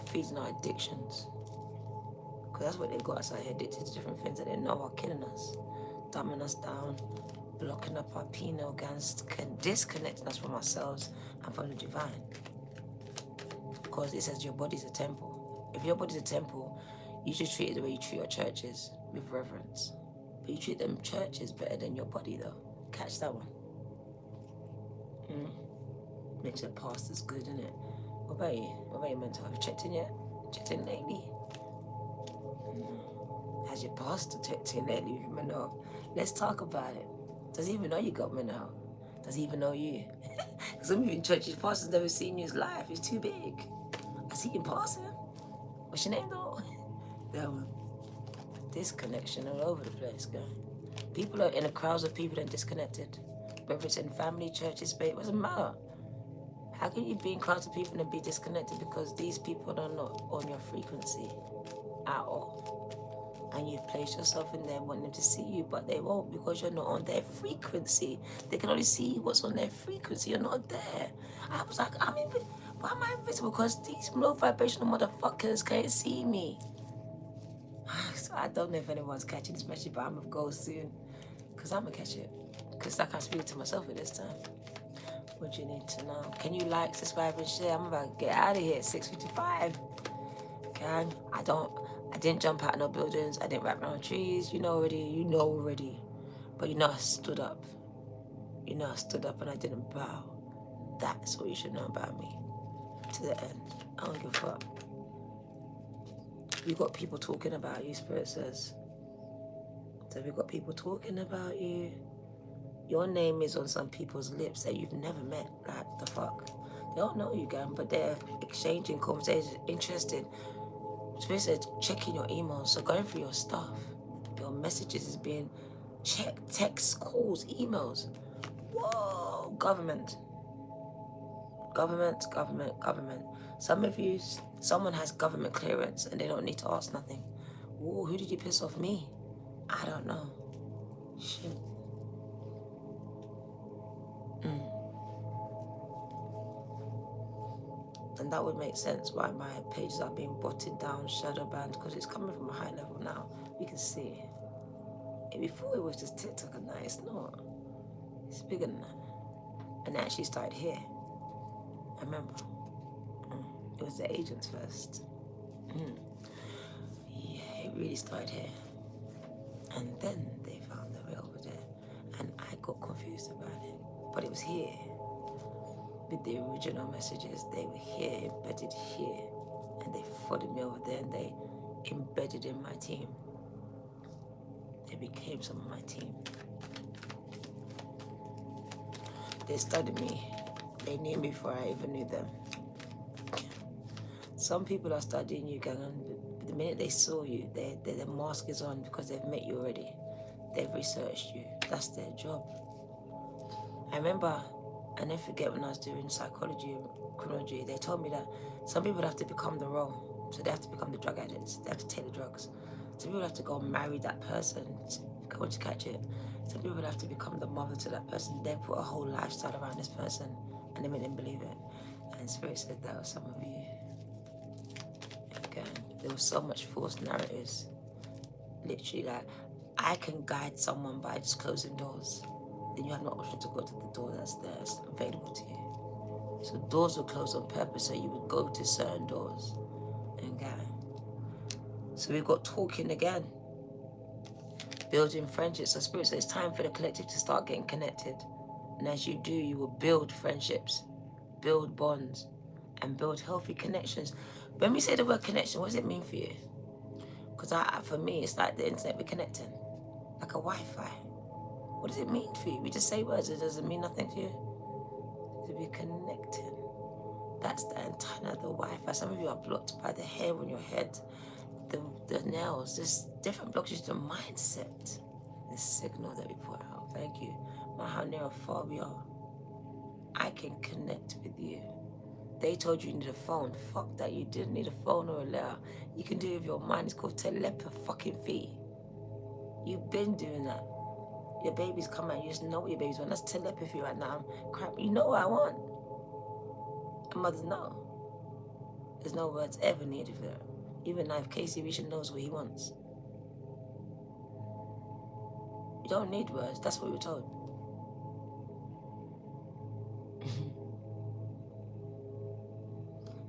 feeding our addictions? Because that's what they've got us out here, addicted to different things that they know are killing us, dumbing us down, blocking up our pineal glands, disconnecting us from ourselves and from the divine. Because it says your body's a temple. If your body's a temple, you should treat it the way you treat your churches, with reverence. But you treat them churches better than your body, though. Catch that one. Makes your pastor's good, innit? What about you? What about your mental health? Checked in yet? Checked in lately? Has your pastor checked in lately with your mental health? Let's talk about it. Does he even know you got mental health? Does he even know you? Some of you in churches, pastor's never seen you in his life. It's too big. I see him passing. What's your name, though? That one. Disconnection all over the place, guy. People are in a crowd of people and disconnected. Whether it's in family, churches, space, it doesn't matter. How can you be in crowds of people and be disconnected because these people are not on your frequency at all? And you've placed yourself in there wanting them to see you, but they won't because you're not on their frequency. They can only see what's on their frequency. You're not there. I was like, why am I invisible? Because these low vibrational motherfuckers can't see me. I don't know if anyone's catching this message, but I'm gonna go soon. Because I'm gonna catch it. Because I can't speak to myself at this time. What you need to know. Can you like, subscribe, and share? I'm about to get out of here at 6:55. Gang, I didn't jump out of no buildings. I didn't wrap around trees. You know already. But you know I stood up. You know I stood up and I didn't bow. That's what you should know about me. to the end. I don't give a fuck. We got people talking about you, Spirit says. So we got people talking about you. Your name is on some people's lips that you've never met. Like, the fuck? They don't know you, gang, but they're exchanging conversations, interested. Spirit says, checking your emails. So going through your stuff. Your messages is being checked. Texts, calls, emails. Whoa, government. Government, government, government. Some of you, someone has government clearance and they don't need to ask nothing. Whoa, who did you piss off? Me? I don't know. Shit. And that would make sense why my pages are being botted down, shadow banned, because it's coming from a high level now. We can see. And before it was just TikTok and that. It's not. It's bigger than that. And it actually started here. I remember. It was the agents first. Yeah, it really started here. And then they found the way over there. And I got confused about it. But it was here. With the original messages, they were here, embedded here. And they followed me over there and they embedded in my team. They became some of my team. They studied me. They knew me before I even knew them. Some people are studying you, gang, and the minute they saw you, their mask is on because they've met you already. They've researched you. That's their job. I remember, I never forget when I was doing psychology and criminology, they told me that some people have to become the role. So they have to become the drug addicts. They have to take the drugs. Some people have to go and marry that person to catch it. Some people have to become the mother to that person. They put a whole lifestyle around this person and they made them believe it. And Spirit said that was some of you. Again, there was so much false narratives. Literally, like, I can guide someone by just closing doors. Then you have no option to go to the door that's there, it's available to you. So doors were closed on purpose, so you would go to certain doors. And so we got talking again. Building friendships. So Spirit says it's time for the collective to start getting connected. And as you do, you will build friendships, build bonds, and build healthy connections. When we say the word connection, what does it mean for you? Because for me, it's like the internet, we're connecting. Like a Wi-Fi. What does it mean for you? We just say words, it doesn't mean nothing to you. To be connecting. That's the antenna, the Wi-Fi. Some of you are blocked by the hair on your head, the nails. There's different blockages to the mindset. The signal that we put out. Thank you. How near or far we are. I can connect with you. They told you need a phone. Fuck that, you didn't need a phone or a letter. You can do it with your mind. It's called telepathy. You've been doing that. Your babies come out, you just know what your babies want. That's telepathy right now. Crap, you know what I want. And mothers know. There's no words ever needed for that. Even now, if Casey Risha knows what he wants. You don't need words, that's what we were told.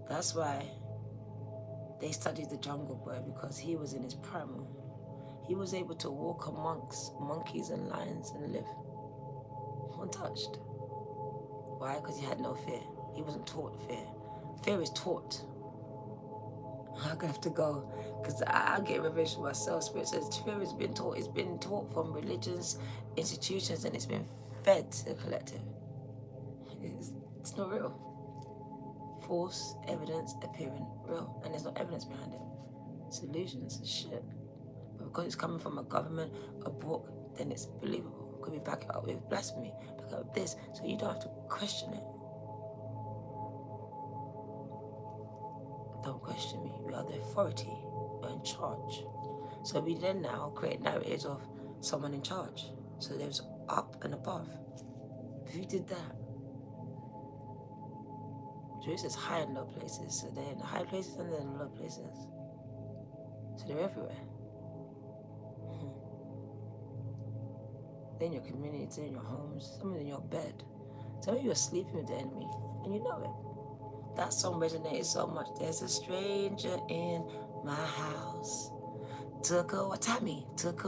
That's why they studied the Jungle Boy, because he was in his primal. He was able to walk amongst monkeys and lions and live untouched. Why? Because he had no fear. He wasn't taught fear. Fear is taught. I'm gonna have to go, because I get revelation myself. Spirit says fear has been taught. It's been taught from religions, institutions, and it's been fed to the collective. It's not real. False evidence appearing real, and there's no evidence behind it. Solutions and shit. But because it's coming from a government, a book, then it's believable. Could we back it up with blasphemy, back it up with this, so you don't have to question it. Don't question me. We are the authority. We're in charge. So we then now create narratives of someone in charge. So there's up and above. Who did that? There is high and low places. So they're in the high places and they're in the low places. So they're everywhere. They're in your community, they're in your homes, some of them in your bed. Some of you are sleeping with the enemy, and you know it. That song resonated so much. There's a stranger in my house. Took a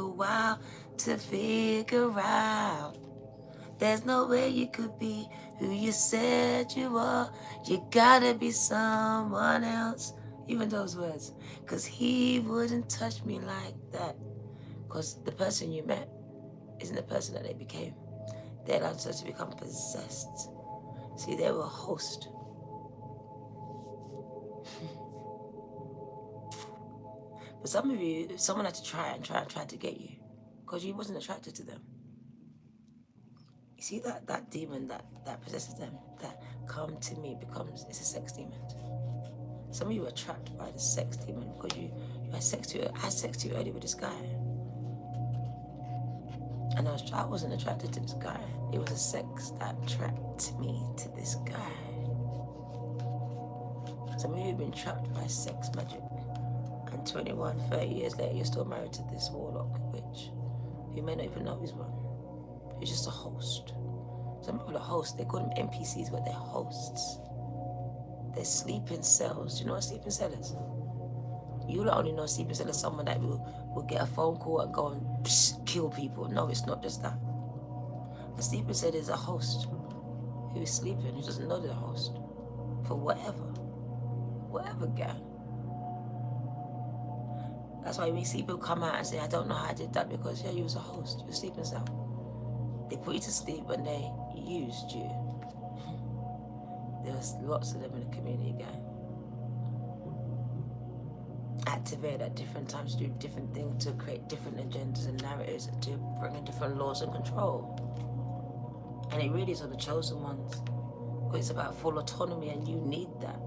while to figure out There's no way you could be who you said you are. You gotta be someone else. Even those words. Cause he wouldn't touch me like that. Cause the person you met isn't the person that they became. They allowed themselves to become possessed. See, they were a host. But some of you, someone had to try to get you. Because you wasn't attracted to them. You see that demon that possesses them, that come to me it's a sex demon. Some of you were trapped by the sex demon because you had sex too early with this guy. And I wasn't attracted to this guy. It was a sex that trapped me to this guy. Some of you have been trapped by sex magic. And 21, 30 years later, you're still married to this warlock witch. You may not even know he's one. He's just a host. Some people are hosts. They call them NPCs, but they're hosts. They're sleeping cells. Do you know what a sleeping cell is? You don't only know a sleeping cell is someone that will get a phone call and go and kill people. No, it's not just that. A sleeping cell is a host who is sleeping, who doesn't know they're a host. For whatever gang. That's why we see people come out and say, I don't know how I did that, because yeah, you was a host, you were a sleeping cell. They put you to sleep and they used you. There was lots of them in the community, gang. Activated at different times to do different things, to create different agendas and narratives, to bring in different laws and control. And it really is on the chosen ones. Because it's about full autonomy and you need that.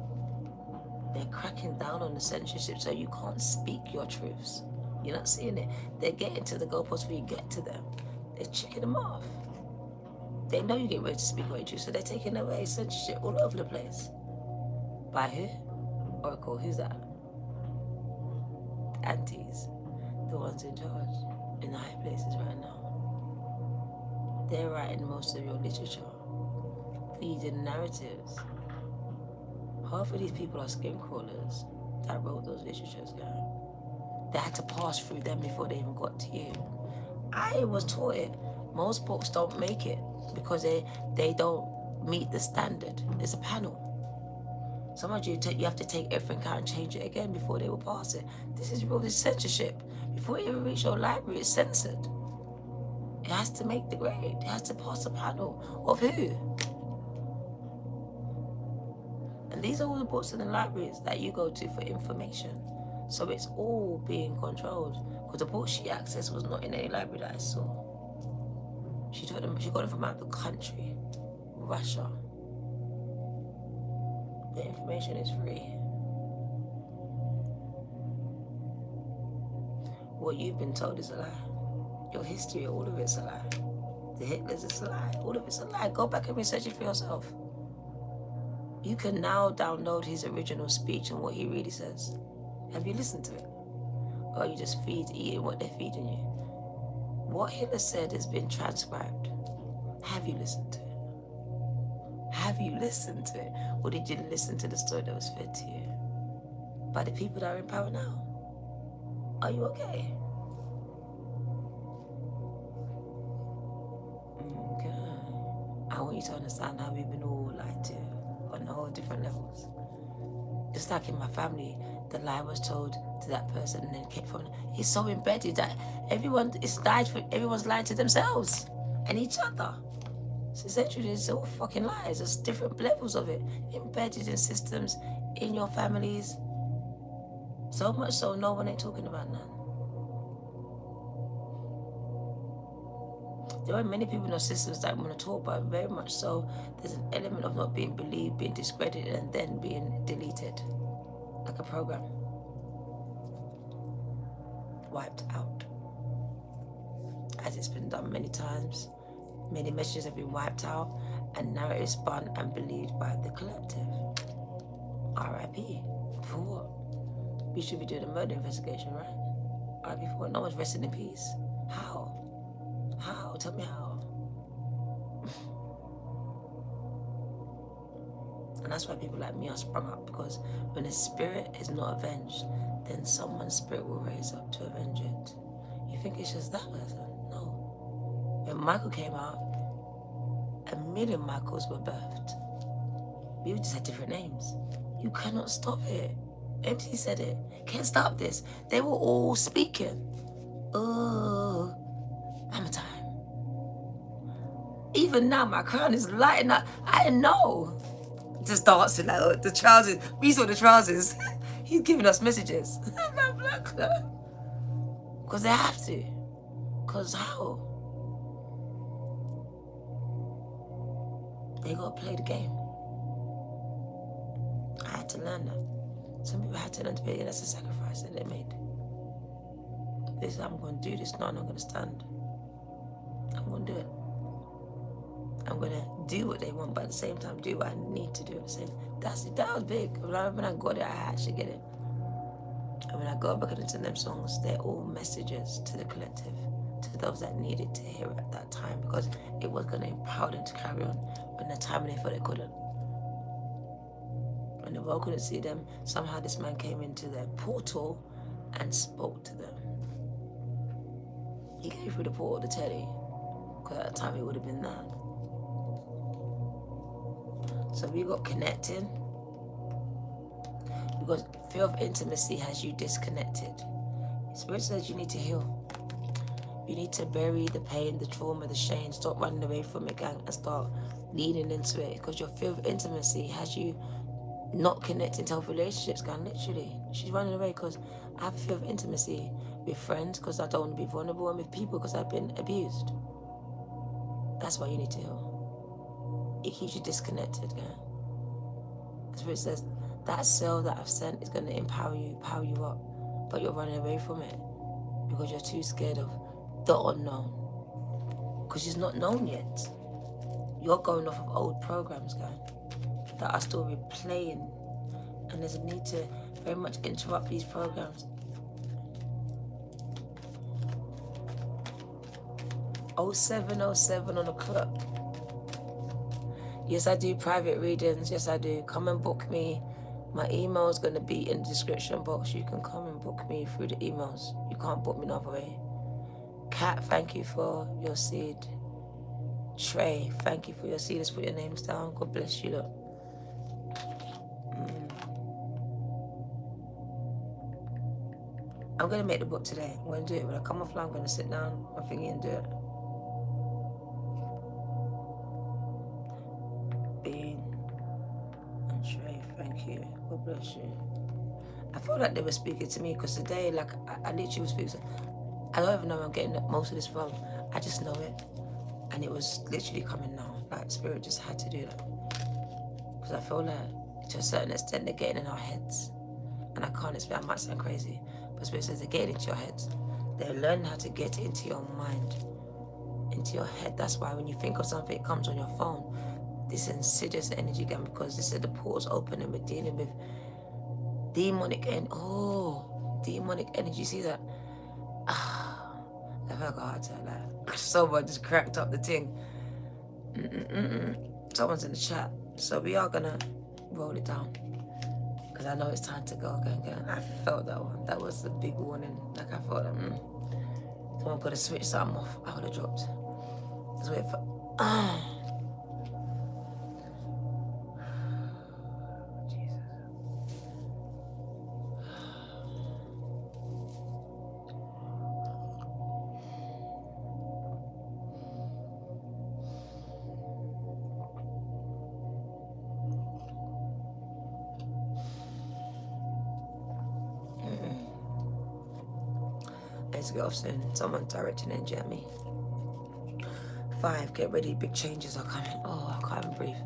They're cracking down on the censorship so you can't speak your truths. You're not seeing it. They're getting to the goalposts before you get to them. They're checking them off. They know you get ready to speak your truth, so they're taking away censorship all over the place. By who? Oracle, who's that? Aunties, the ones in charge, in the high places right now. They're writing most of your literature, feeding narratives. Half of these people are skin crawlers that wrote those literatures, yeah. They had to pass through them before they even got to you. I was taught it. Most books don't make it because they don't meet the standard. It's a panel. Some of you have to take everything out and change it again before they will pass it. This is real, this censorship. Before you even reach your library, it's censored. It has to make the grade. It has to pass a panel of who? And these are all the books in the libraries that you go to for information. So it's all being controlled. Because the book she accessed was not in any library that I saw. She got them from out of the country, Russia. The information is free. What you've been told is a lie. Your history, all of it's a lie. The Hitlers, it's a lie. All of it's a lie. Go back and research it for yourself. You can now download his original speech and what he really says. Have you listened to it? Or are you just eating what they're feeding you? What Hitler said has been transcribed. Have you listened to it? Have you listened to it? Or did you listen to the story that was fed to you by the people that are in power now? Are you okay? Okay. I want you to understand how we've been all lied to on all different levels. Just like in my family, the lie was told to that person and then kept from. It's so embedded that everyone's lying to themselves and each other. So essentially, it's all fucking lies. There's different levels of it embedded in systems, in your families. So much so, no one ain't talking about none. There are many people in those systems that want to talk, but very much so, there's an element of not being believed, being discredited, and then being deleted. Like a program. Wiped out. As it's been done many times. Many messages have been wiped out, and narratives spun and believed by the collective. R.I.P. For what? We should be doing a murder investigation, right? R.I.P. for what? No one's resting in peace. How? How? Tell me how. And that's why people like me are sprung up, because when a spirit is not avenged, then someone's spirit will raise up to avenge it. You think it's just that person? No. When Michael came out, a million Michaels were birthed. We just had different names. You cannot stop it. MC said it. Can't stop this. They were all speaking. Oh, I'm a time. Even now, my crown is lighting up. I know. Just dancing like the trousers. We saw the trousers. He's giving us messages. Because they have to. Because how? They got to play the game. I had to learn that. Some people had to learn to play. That's a sacrifice that they made. This, I'm going to do this. No, I'm not going to stand. I'm going to do it. I'm going to do what they want, but at the same time, do what I need to do at the same time. That was big. When I got it, I actually get it. And when I go back into them songs, they're all messages to the collective, to those that needed to hear it at that time, because it was going to empower them to carry on when the time they thought they couldn't. When the world couldn't see them, somehow this man came into their portal and spoke to them. He came through the portal to tell you, because at the time it would have been that. So we got connected, because fear of intimacy has you disconnected. Spirit says you need to heal. You need to bury the pain, the trauma, the shame. Stop running away from it, gang, and start leaning into it. Because your fear of intimacy has you not connecting to healthy relationships, gang, literally. She's running away because I have a fear of intimacy with friends because I don't want to be vulnerable, and with people because I've been abused. That's why you need to heal. It keeps you disconnected, gang. The Spirit says, that cell that I've sent is going to empower you, power you up, but you're running away from it because you're too scared of the unknown, because it's not known yet. You're going off of old programs, guys, that are still replaying, and there's a need to very much interrupt these programs. 0707 on the clock. Yes, I do private readings. Yes, I do. Come and book me. My email is going to be in the description box. You can come and book me through the emails. You can't book me no other way. Kat, thank you for your seed. Trey, thank you for your seed. Let's put your names down. God bless you, look. I'm going to make the book today. I'm going to do it. When I come offline, I'm going to sit down, my thingy, and do it. Bean and Trey, thank you. God bless you. I felt like they were speaking to me because today, like, I literally was speaking to, I don't even know where I'm getting most of this from. I just know it. And it was literally coming now. Like, Spirit just had to do that. Because I feel like, to a certain extent, they're getting in our heads. And I can't explain, I might sound crazy, but Spirit says they're getting into your heads. They're learning how to get into your mind, into your head. That's why when you think of something, it comes on your phone. This insidious energy again, because this is the portals open and we're dealing with demonic demonic energy. See that? I felt like a heart attack. Like, someone just cracked up the thing. Someone's in the chat. So we are gonna roll it down, because I know it's time to go again. I felt that one. That was the big warning. Like, I thought that, someone could have switched something off. I would have dropped. Let's wait for, I need to get off soon. Someone directing energy at me. 5, get ready. Big changes are coming. Oh, I can't even breathe.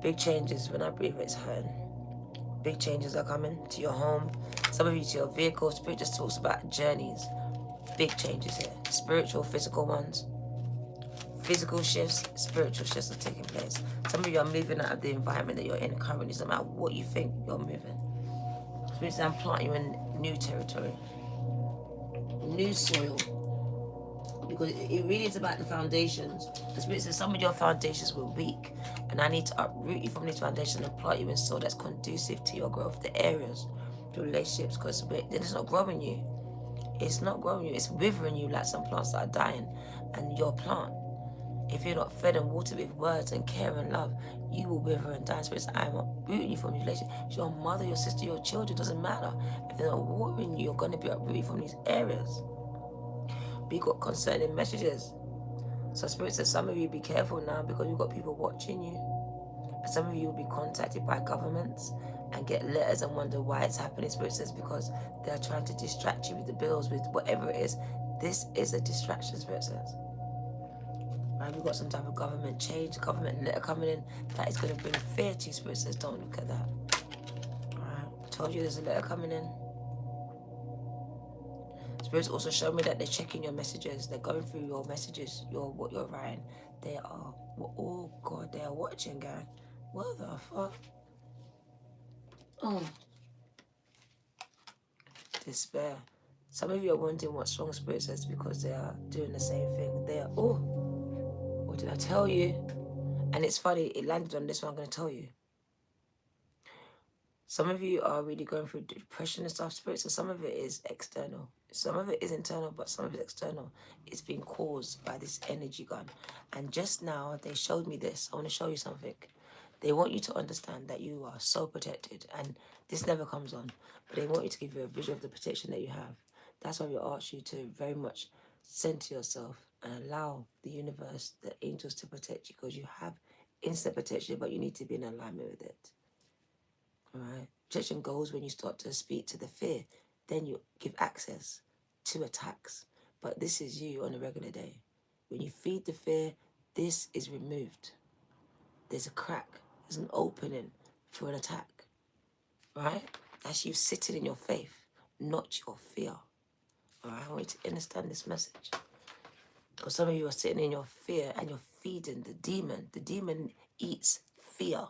Big changes. When I breathe, it's hurting. Big changes are coming to your home. Some of you to your vehicle. Spirit just talks about journeys. Big changes here. Spiritual, physical ones. Physical shifts, spiritual shifts are taking place. Some of you are moving out of the environment that you're in currently. No matter what you think, you're moving. Spirit says I'm planting you in new territory. New soil, because it really is about the foundations. The Spirit says some of your foundations were weak, and I need to uproot you from these foundations and plant you in soil that's conducive to your growth, the areas, the relationships, because it's not growing you. It's not growing you. It's withering you like some plants that are dying, and your plant. If you're not fed and watered with words and care and love, you will wither and die. Spirits, I am uprooting you from your relationship. Your mother, your sister, your children, doesn't matter. If they're not watering you, you're going to be uprooted from these areas. But you got concerning messages. So Spirit says some of you be careful now because you've got people watching you. And some of you will be contacted by governments and get letters and wonder why it's happening. Spirit says because they're trying to distract you with the bills, with whatever it is. This is a distraction, Spirit says. Right, we've got some type of government change, government letter coming in that is going to bring fear to you. Spirit says, don't look at that. Right, I told you there's a letter coming in. Spirits also show me that they're checking your messages. They're going through your messages, what you're writing. They are, oh God, they are watching, guy. What the fuck? Oh. Despair. Some of you are wondering what strong spirit says because they are doing the same thing. They are, oh, what did I tell you? And it's funny, it landed on this one I'm going to tell you. Some of you are really going through depression and stuff, spirits, so some of it is external. Some of it is internal, but some of it is external. It's being caused by this energy gun. And just now, they showed me this. I want to show you something. They want you to understand that you are so protected. And this never comes on. But they want you to give you a visual of the protection that you have. That's why we ask you to very much center yourself and allow the universe, the angels to protect you. Because you have instant protection, but you need to be in alignment with it. Alright, protection goes when you start to speak to the fear, then you give access to attacks. But this is you on a regular day. When you feed the fear, this is removed. There's a crack, there's an opening for an attack. Right? That's you sitting in your faith, not your fear. Alright, I want you to understand this message. Because some of you are sitting in your fear and you're feeding the demon. The demon eats fear.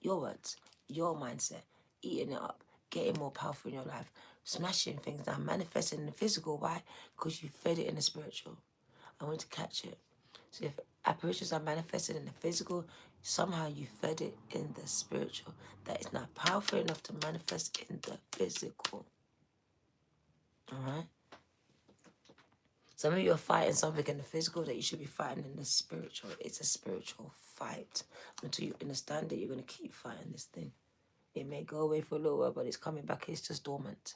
Your words. Your mindset, eating it up, getting more powerful in your life, smashing things down, manifesting in the physical. Why? Because you fed it in the spiritual. I want to catch it. So if apparitions are manifested in the physical, somehow you fed it in the spiritual. That is not powerful enough to manifest in the physical. Alright? Some of you are fighting something in the physical that you should be fighting in the spiritual. It's a spiritual fight. Until you understand it, you're going to keep fighting this thing. It may go away for a little while, but it's coming back. It's just dormant.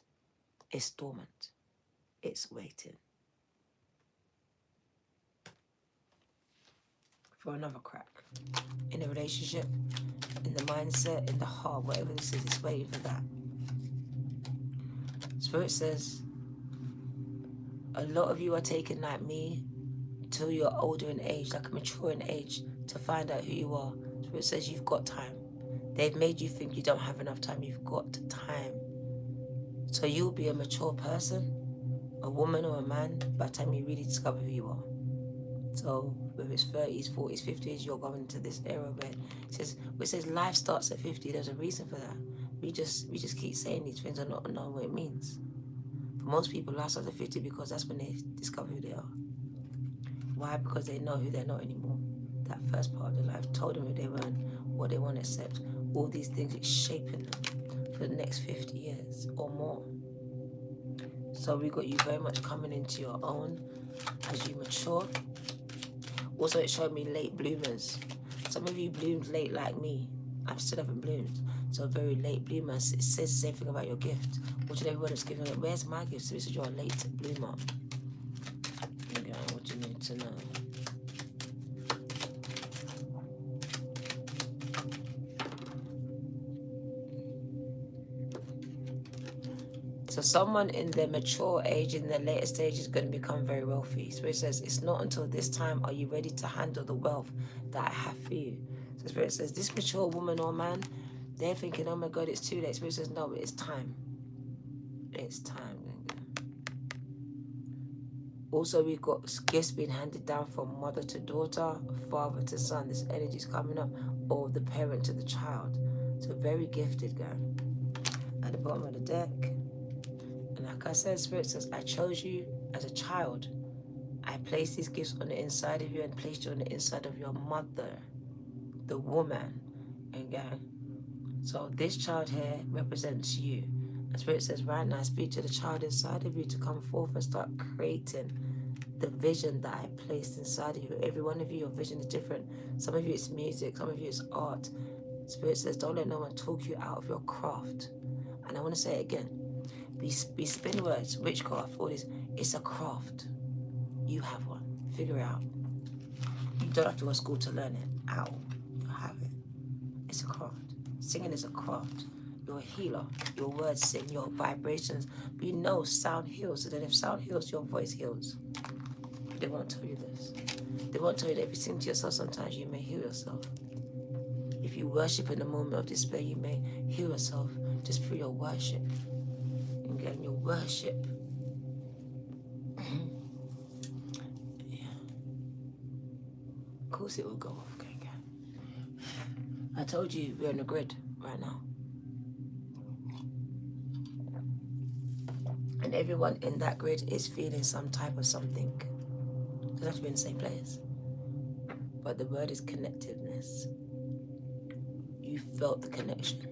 It's dormant. It's waiting for another crack. In a relationship, in the mindset, in the heart, whatever this is, it's waiting for that. Spirit says, a lot of you are taking like me till you're older in age, like mature in age, to find out who you are. Spirit says you've got time. They've made you think you don't have enough time. You've got time. So you'll be a mature person, a woman or a man, by the time you really discover who you are. So whether it's 30s, 40s, 50s, you're going to this era where it says life starts at 50. There's a reason for that. We just keep saying these things and not knowing what it means. For most people, life starts at 50 because that's when they discover who they are. Why? Because they know who they're not anymore. That first part of their life told them who they weren't, what they want to accept. All these things, it's shaping them for the next 50 years or more. So we got you very much coming into your own as you mature. Also, it showed me late bloomers. Some of you bloomed late like me. I still haven't bloomed. So very late bloomers. It says the same thing about your gift. What should everyone is giving it? Where's my gift? So it says you're a late bloomer. Okay, what do you need to know? So someone in their mature age, in their later stage, is going to become very wealthy. Spirit says, it's not until this time are you ready to handle the wealth that I have for you. So Spirit says, this mature woman or man, they're thinking, oh my God, it's too late. Spirit says, no, it's time. It's time. Also, we've got gifts being handed down from mother to daughter, father to son. This energy is coming up, or the parent to the child. So very gifted, guy. At the bottom of the deck. And like I said, Spirit says, I chose you as a child. I placed these gifts on the inside of you and placed you on the inside of your mother, the woman. Okay? So this child here represents you. And Spirit says, right now, speak to the child inside of you to come forth and start creating the vision that I placed inside of you. Every one of you, your vision is different. Some of you it's music, some of you it's art. Spirit says, don't let no one talk you out of your craft. And I want to say it again. We spin words, witchcraft, all this. It's a craft. You have one. Figure it out. You don't have to go to school to learn it. Ow. You have it. It's a craft. Singing is a craft. You're a healer. Your words sing, your vibrations. We know sound heals. So then if sound heals, your voice heals. They won't tell you this. They won't tell you that if you sing to yourself, sometimes you may heal yourself. If you worship in a moment of despair, you may heal yourself just through your worship. And again, your worship. Yeah. Of course it will go off, okay. I told you we're on the grid right now. And everyone in that grid is feeling some type of something. It doesn't have to be in the same place. But the word is connectedness. You felt the connection.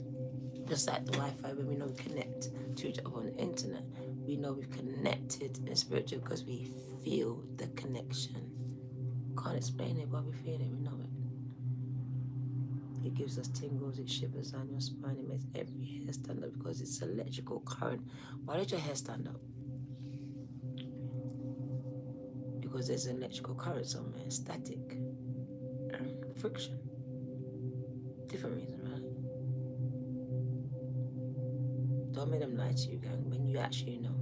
Just like the Wi-Fi, when we know we connect to each other on the internet, we know we've connected in spiritual because we feel the connection. Can't explain it, but we feel it, we know it. It gives us tingles, it shivers down your spine, it makes every hair stand up because it's electrical current. Why did your hair stand up? Because there's an electrical current somewhere, static, friction. Different reason, right? Don't make them lie to you, gang, when you actually know.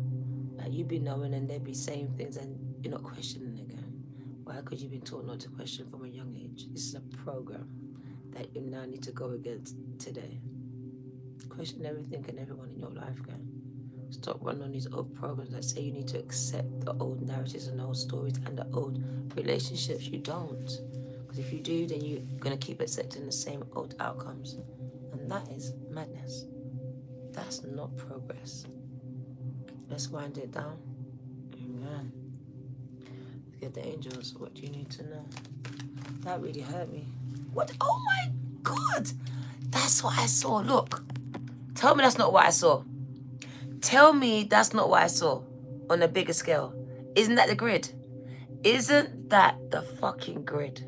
Like, you be knowing and they be saying things and you're not questioning it, gang. Why? Because you've been taught not to question from a young age. This is a program that you now need to go against today. Question everything and everyone in your life, gang. Stop running on these old programs that say you need to accept the old narratives and old stories and the old relationships. You don't. Because if you do, then you're going to keep accepting the same old outcomes. And that is madness. That's not progress. Let's wind it down. Amen. Let's get the angels. What do you need to know? That really hurt me. What? Oh my God. That's what I saw. Look. Tell me that's not what I saw. Tell me that's not what I saw on a bigger scale. Isn't that the grid? Isn't that the fucking grid?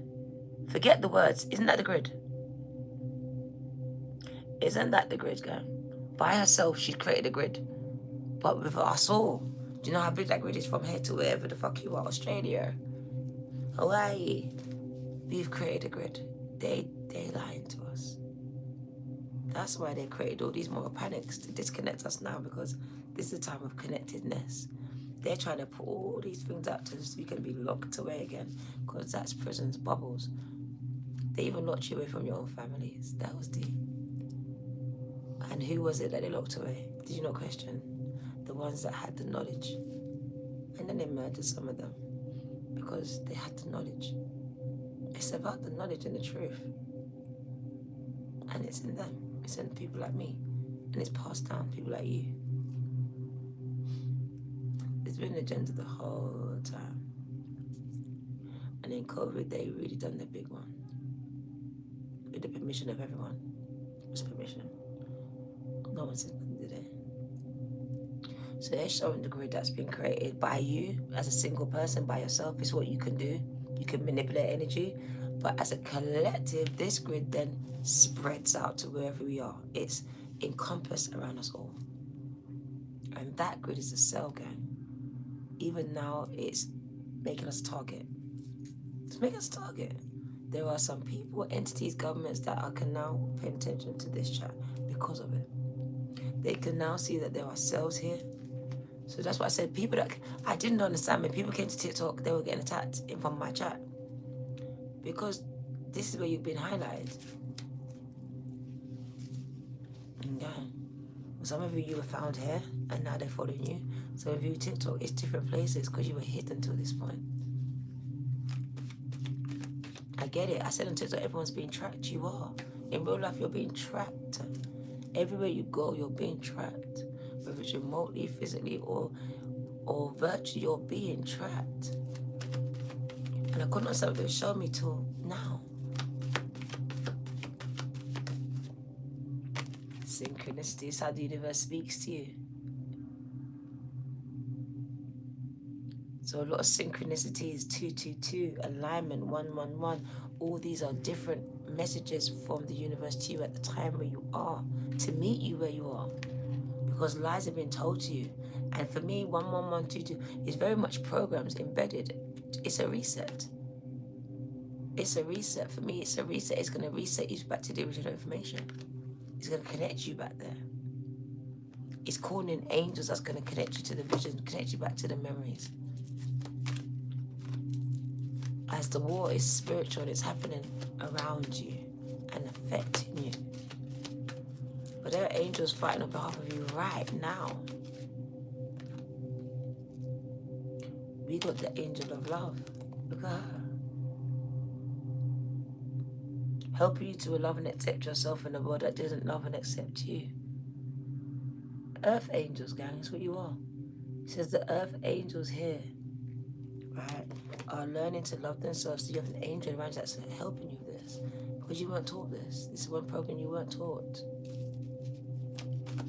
Forget the words. Isn't that the grid? Isn't that the grid, girl? By herself, she created a grid. But with us all, do you know how big that grid is from here to wherever the fuck you are? Australia, Hawaii. We've created a grid. They lying to us. That's why they created all these moral panics to disconnect us now, because this is a time of connectedness. They're trying to put all these things out to us so we can be locked away again, because that's prisons, bubbles. They even locked you away from your own families. That was deep. And who was it that they locked away? Did you not question? The ones that had the knowledge. And then they murdered some of them because they had the knowledge. It's about the knowledge and the truth. And it's in them. It's in people like me. And it's passed down, people like you. It's been an agenda the whole time. And in COVID, they really done the big one. With the permission of everyone. It's permission. No one said nothing today. So they're showing the grid that's been created by you as a single person, by yourself. It's what you can do. You can manipulate energy. But as a collective, this grid then spreads out to wherever we are. It's encompassed around us all. And that grid is the cell gang. Even now, it's making us target. It's making us target. There are some people, entities, governments that can now pay attention to this chat because of it. They can now see that there are cells here. So that's why I said people that I didn't understand. When people came to TikTok, they were getting attacked from my chat. Because this is where you've been highlighted. Yeah. Some of you were found here and now they're following you. Some of you TikTok, it's different places because you were hidden till this point. I get it. I said on TikTok, everyone's being tracked. You are. In real life, you're being tracked. Everywhere you go, you're being tracked. Whether it's remotely, physically, or virtually, you're being tracked. And I couldn't understand what they showed me till now. Synchronicity is how the universe speaks to you. So a lot of synchronicities, 222, alignment, 111. All these are different messages from the universe to you at the time where you are, to meet you where you are. Because lies have been told to you. And for me, 11122 is very much programs embedded. It's a reset. It's a reset. For me, it's a reset. It's going to reset you back to the original information. It's going to connect you back there. It's calling in angels that's going to connect you to the vision, connect you back to the memories. As the war is spiritual, it's happening around you and affecting you. But there are angels fighting on behalf of you right now. We got the angel of love. Look at her. Helping you to love and accept yourself in a world that doesn't love and accept you. Earth angels, gang, is what you are. It says the earth angels here, right, are learning to love themselves. So you have an angel around you that's helping you with this. Because you weren't taught this. This is one program you weren't taught.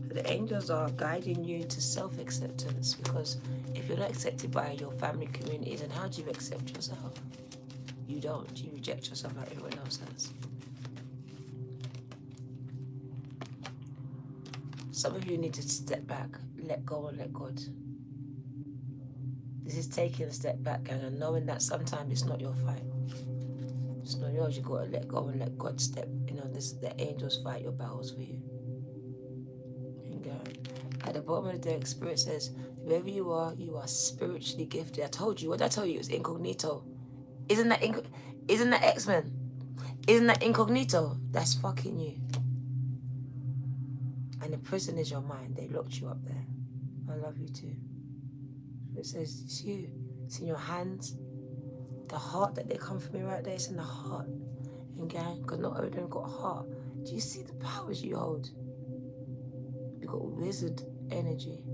The angels are guiding you to self-acceptance, because if you're not accepted by your family communities, then how do you accept yourself? You don't. You reject yourself like everyone else has. Some of you need to step back, let go and let God. This is taking a step back and knowing that sometimes it's not your fight. It's not yours. You got to let go and let God step. You know, the angels fight your battles for you. At the bottom of the deck, Spirit says, whoever you are spiritually gifted. I told you. What did I tell you? It was incognito. Isn't that X-Men? Isn't that incognito? That's fucking you. And the prison is your mind. They locked you up there. I love you too. It says, it's you. It's in your hands. The heart that they come for me right there, it's in the heart. And gang, because not everyone got a heart. Do you see the powers you hold? You got wizard energy.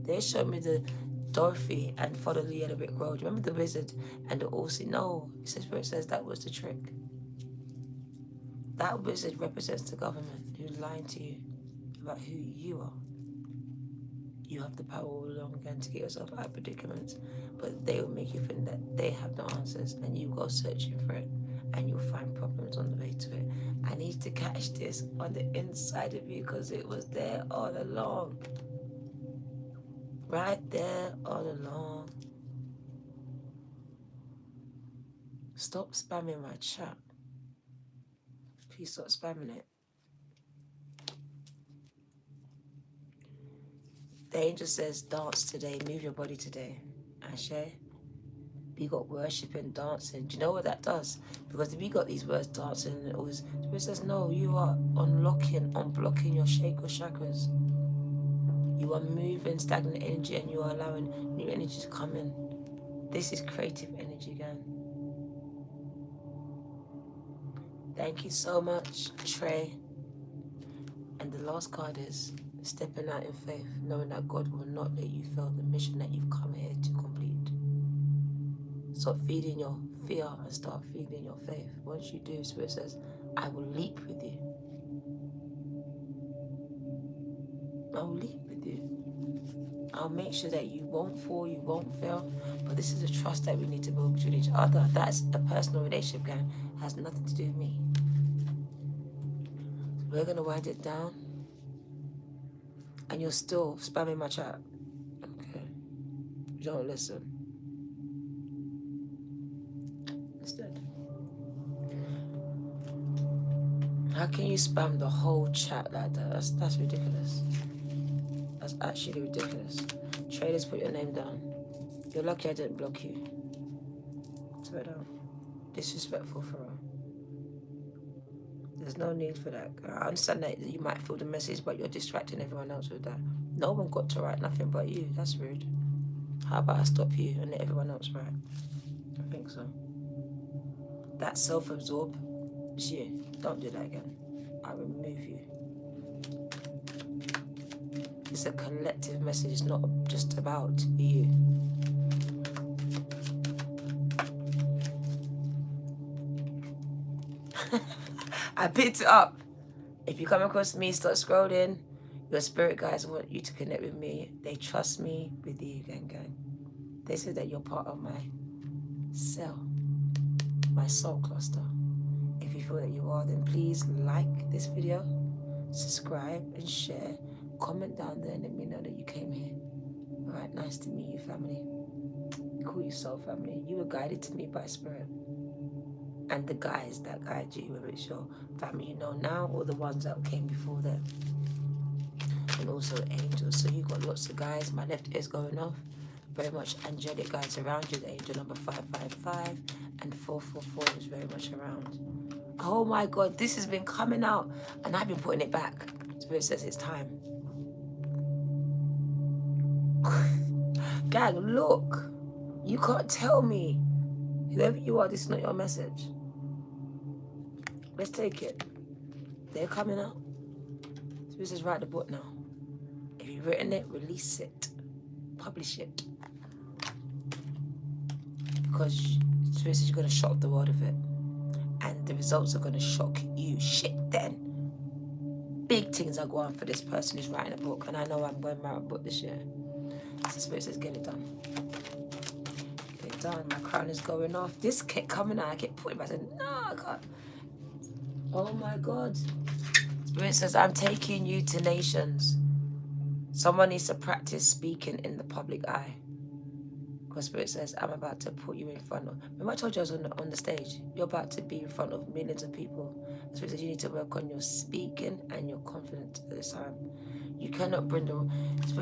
They showed me the Dorothy and Follow the Yellow Brick Road. Remember the wizard and the Aussie? No, it says where it says that was the trick. That wizard represents the government who's lying to you about who you are. You have the power all along again to get yourself out of predicaments, but they will make you think that they have the answers, and you go searching for it, and you'll find problems on the way to it. I need to catch this on the inside of you because it was there all along. Right there all along. Stop spamming my chat. Please stop spamming it. The angel says, dance today, move your body today. Ashe. We got worship and dancing. Do you know what that does? Because we got these words dancing and it always, the Spirit says, no, you are unblocking your chakras. You are moving stagnant energy and you are allowing new energy to come in. This is creative energy again. Thank you so much, Trey. And the last card is stepping out in faith, knowing that God will not let you fail the mission that you've come here to complete. Stop feeding your fear and start feeding your faith. Once you do, Spirit says, I will leap with you. I will leap with you. I'll make sure that you won't fall, you won't fail. But this is a trust that we need to build between each other. That's a personal relationship, gang. It has nothing to do with me. So we're going to wind it down. And you're still spamming my chat. Okay. You don't listen. Instead. How can you spam the whole chat like that? That's ridiculous. That's actually ridiculous. Traders, put your name down. You're lucky I didn't block you. Swear down. Disrespectful for her. There's no need for that. I understand that you might feel the message, but you're distracting everyone else with that. No one got to write nothing but you. That's rude. How about I stop you and let everyone else write? I think so. That self-absorbed is you. Don't do that again. I remove you. It's a collective message. It's not just about you. I picked it up. If you come across me, start scrolling. Your spirit guides want you to connect with me. They trust me with you, gang. They said that you're part of my cell, my soul cluster. If you feel that you are, then please like this video, subscribe and share, comment down there and let me know that you came here. Alright, nice to meet you, family. Call you soul family. You were guided to me by spirit. And the guys that guide you, whether it's your family you know now or the ones that came before them. And also angels. So you got lots of guys. My left ear's going off. Very much angelic guys around you. The angel number 555 and 444 is very much around. Oh my God, this has been coming out and I've been putting it back. Spirit says it's time. Gang, look. You can't tell me. Whoever you are, this is not your message. Let's take it. They're coming out. Spirit says write the book now. If you've written it, release it. Publish it. Because Spirit says you're going to shock the world of it. And the results are going to shock you. Shit then. Big things are going for this person who's writing a book. And I know I'm going to write a book this year. So Spirit says get it done. Get it done. My crown is going off. This kept coming out. I kept putting it back. I said, no, I can't. Oh my God. Spirit says I'm taking you to nations. Someone needs to practice speaking in the public eye. Because Spirit says, I'm about to put you in front of... Remember I told you I was on the stage? You're about to be in front of millions of people. Spirit says you need to work on your speaking and your confidence at this time. You cannot bring the...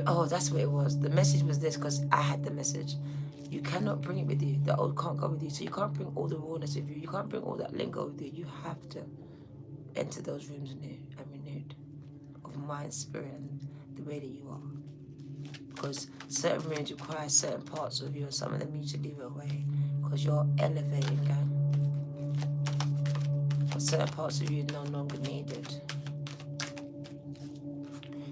Oh, that's what it was. The message was this because I had the message. You cannot bring it with you. The old can't go with you. So you can't bring all the rawness with you. You can't bring all that lingo with you. You have to enter those rooms new and renewed of mind, spirit, and the way that you are. Because certain rooms require certain parts of you and some of them you should leave it away because you're elevating, gang. But certain parts of you are no longer needed.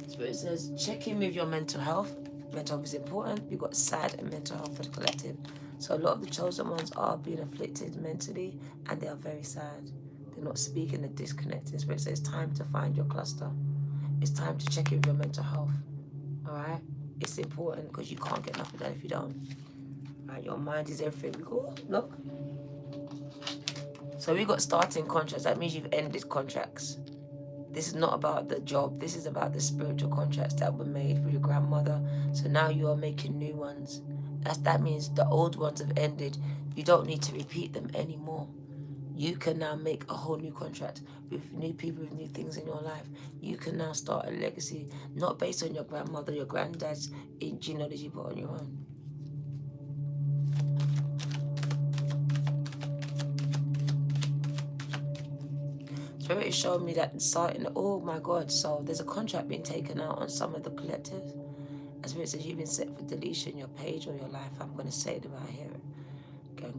Spirit says check in with your mental health. Mental health is important. You've got sad and mental health for the collective. So a lot of the chosen ones are being afflicted mentally and they are very sad. They're not speaking, they're disconnecting. Spirit says it's time to find your cluster. It's time to check in with your mental health. Alright? It's important because you can't get nothing done if you don't. Right? Your mind is everything. We go, look. So we got starting contracts. That means you've ended contracts. This is not about the job. This is about the spiritual contracts that were made with your grandmother. So now you are making new ones. That means the old ones have ended. You don't need to repeat them anymore. You can now make a whole new contract with new people, with new things in your life. You can now start a legacy, not based on your grandmother, your granddad's genealogy, but on your own. Spirit is showing me that starting, oh my God, so there's a contract being taken out on some of the collectives. As Spirit says, you've been set for deletion, your page or your life. I'm going to say it about here. Go.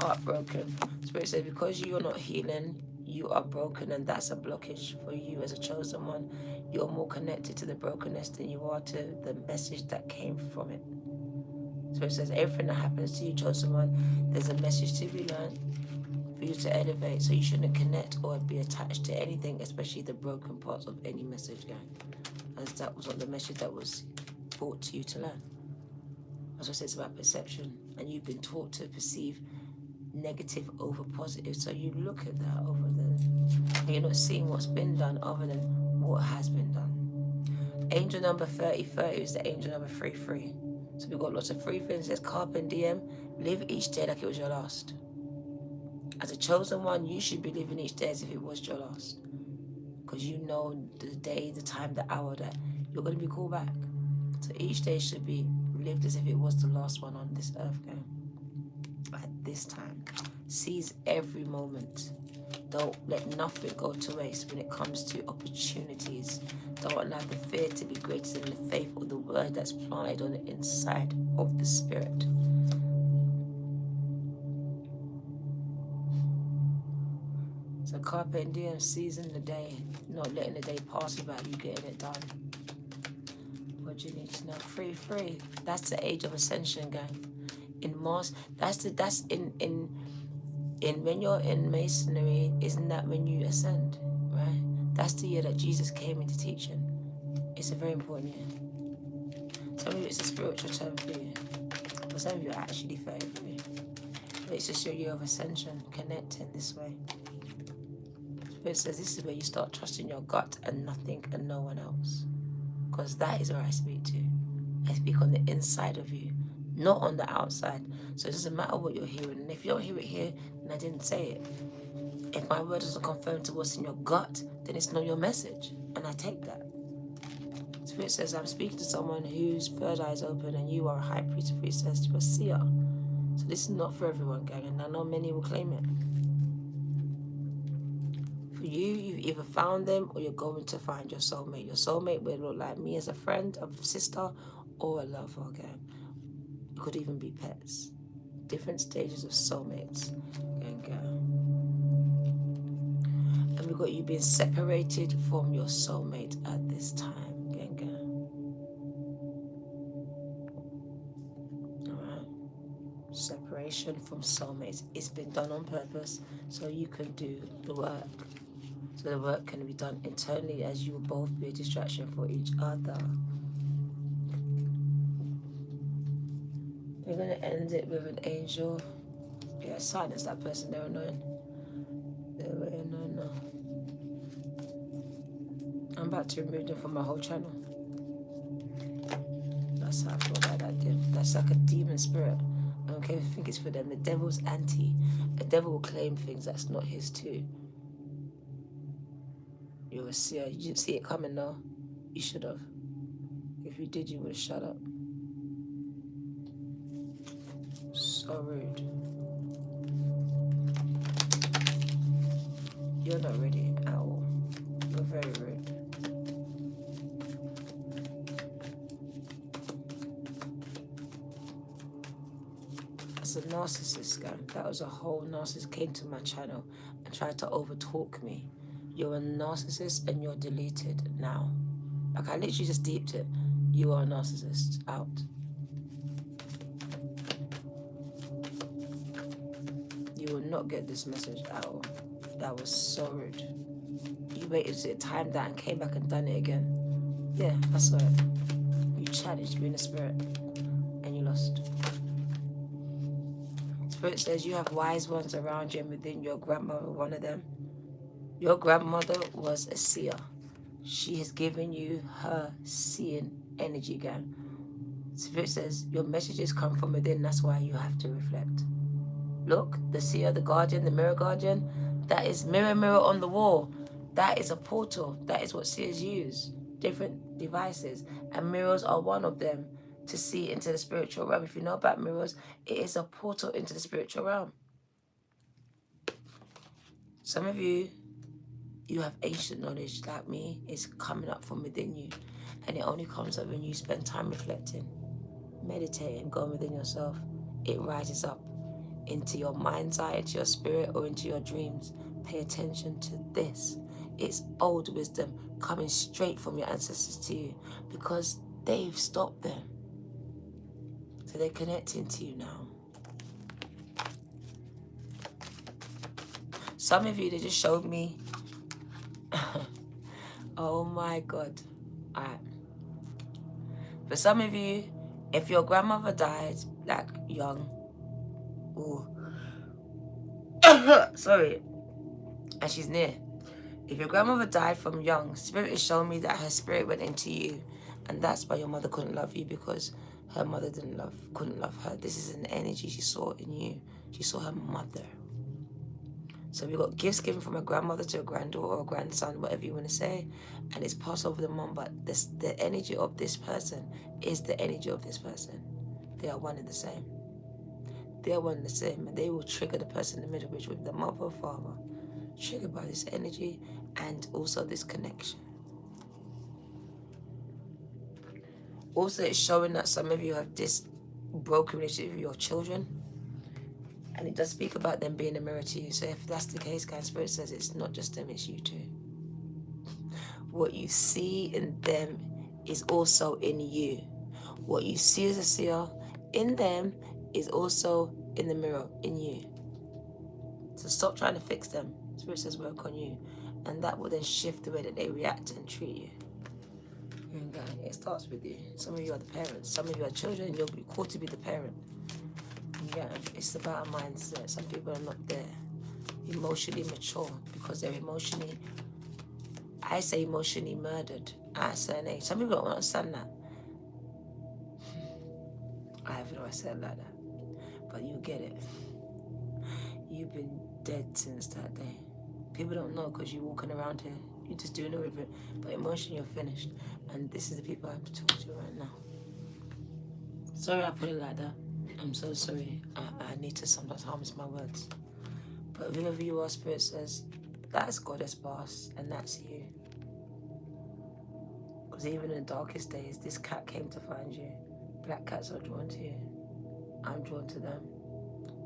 Heartbroken. Spirit says because you're not healing, you are broken, and that's a blockage for you as a chosen one. You're more connected to the brokenness than you are to the message that came from it. Spirit says everything that happens to you, chosen one, there's a message to be learned for you to elevate. So you shouldn't connect or be attached to anything, especially the broken parts of any message, as that was not the message that was brought to you to learn. As I said, it's about perception, and you've been taught to perceive negative over positive, so you look at that over and you're not seeing what's been done other than what has been done. Angel number 3030 is the angel number 33. So we've got lots of free things. It says carpe diem, live each day like it was your last. As a chosen one, you should be living each day as if it was your last, because you know the day, the time, the hour that you're going to be called back. So each day should be lived as if it was the last one on this earth, gang. At this time, seize every moment. Don't let nothing go to waste when it comes to opportunities. Don't allow the fear to be greater than the faith or the word that's planted on the inside of the spirit. So carpe diem, seizing the day, not letting the day pass without you getting it done. What you need to know, free. That's the age of ascension, gang. In Mars, that's in when you're in masonry, isn't that when you ascend, That's the year that Jesus came into teaching. It's a very important year. Some of you, it's a spiritual term for you. For some of you, actually 33. But it's just your year of ascension, connecting this way. Spirit says this is where you start trusting your gut and nothing and no one else. Because that is where I speak to. I speak on the inside of you, not on the outside. So it doesn't matter what you're hearing. And if you don't hear it here, then I didn't say it. If my word doesn't confirm to what's in your gut, then it's not your message. And I take that. Spirit says I'm speaking to someone whose third eye is open, and you are a high priest, priestess, to a seer. So this is not for everyone, gang, and I know many will claim it. For you, you've either found them or you're going to find your soulmate. Your soulmate will look like me as a friend, a sister, or a lover, gang. It could even be pets. Different stages of soulmates, gang. And we've got you being separated from your soulmate at this time. Separation from soulmates. It's been done on purpose so you can do the work. So the work can be done internally as you will both be a distraction for each other. We're going to end it with an angel. Yeah, silence that person. They're annoying. They're very annoying now. I'm about to remove them from my whole channel. That's how I feel about that. That's like a demon spirit. I don't care if you think it's for them. The devil's anti. The devil will claim things that's not his too. You're a seer. You didn't see it coming though. You should have. If you did, you would have shut up. So rude. You're not ready at all. You're very rude. As a narcissist, gang, that was a whole narcissist came to my channel and tried to overtalk me. You're a narcissist and you're deleted now. Like, I literally just deeped it. You are a narcissist. Out. You will not get this message at all. That was so rude. You waited to time that and came back and done it again. Yeah, I saw it. You challenged me in the spirit and you lost. Spirit says you have wise ones around you and within your grandmother, one of them. Your grandmother was a seer. She has given you her seeing energy, gang. Spirit says your messages come from within, that's why you have to reflect. Look, the seer, the guardian, the mirror guardian, that is mirror, mirror on the wall. That is a portal. That is what seers use. Different devices. And mirrors are one of them to see into the spiritual realm. If you know about mirrors, it is a portal into the spiritual realm. Some of you, you have ancient knowledge like me. It's coming up from within you. And it only comes up when you spend time reflecting, meditating, going within yourself. It rises up into your mind's eye, into your spirit, or into your dreams. Pay attention to this. It's old wisdom coming straight from your ancestors to you because they've stopped them. So they're connecting to you now. Some of you, they just showed me. Oh my God. All right. For some of you, if your grandmother died like young, sorry, and she's near. If your grandmother died from young, spirit is showing me that her spirit went into you, and that's why your mother couldn't love you, because her mother couldn't love her. This is an energy she saw in you. She saw her mother. So we got gifts given from a grandmother to a granddaughter or a grandson, whatever you want to say, and it's passed over the mom. But the energy of this person is the energy of this person. They are one and the same. They are one and the same, and they will trigger the person in the middle, which would be the mother or father, triggered by this energy and also this connection. Also, it's showing that some of you have this broken relationship with your children. And it does speak about them being a mirror to you. So if that's the case, God, Spirit says it's not just them, it's you too. What you see in them is also in you. What you see as a seer in them is also in the mirror, in you. So stop trying to fix them. Spirit says work on you. And that will then shift the way that they react and treat you. And it starts with you. Some of you are the parents. Some of you are children. You'll be called to be the parent. It's about a mindset. Some people are not there. Emotionally mature because they're emotionally, I say emotionally murdered at a certain age. Some people don't understand that. I have no I said it like that. But you get it. You've been dead since that day. People don't know because you're walking around here. You're just doing everything. But emotionally you're finished. And this is the people I'm talking to right now. Sorry I put it like that. I'm so sorry. I need to sometimes harness my words. But whoever you are, Spirit says, that's Goddess Boss, and that's you. Because even in the darkest days, this cat came to find you. Black cats are drawn to you. I'm drawn to them.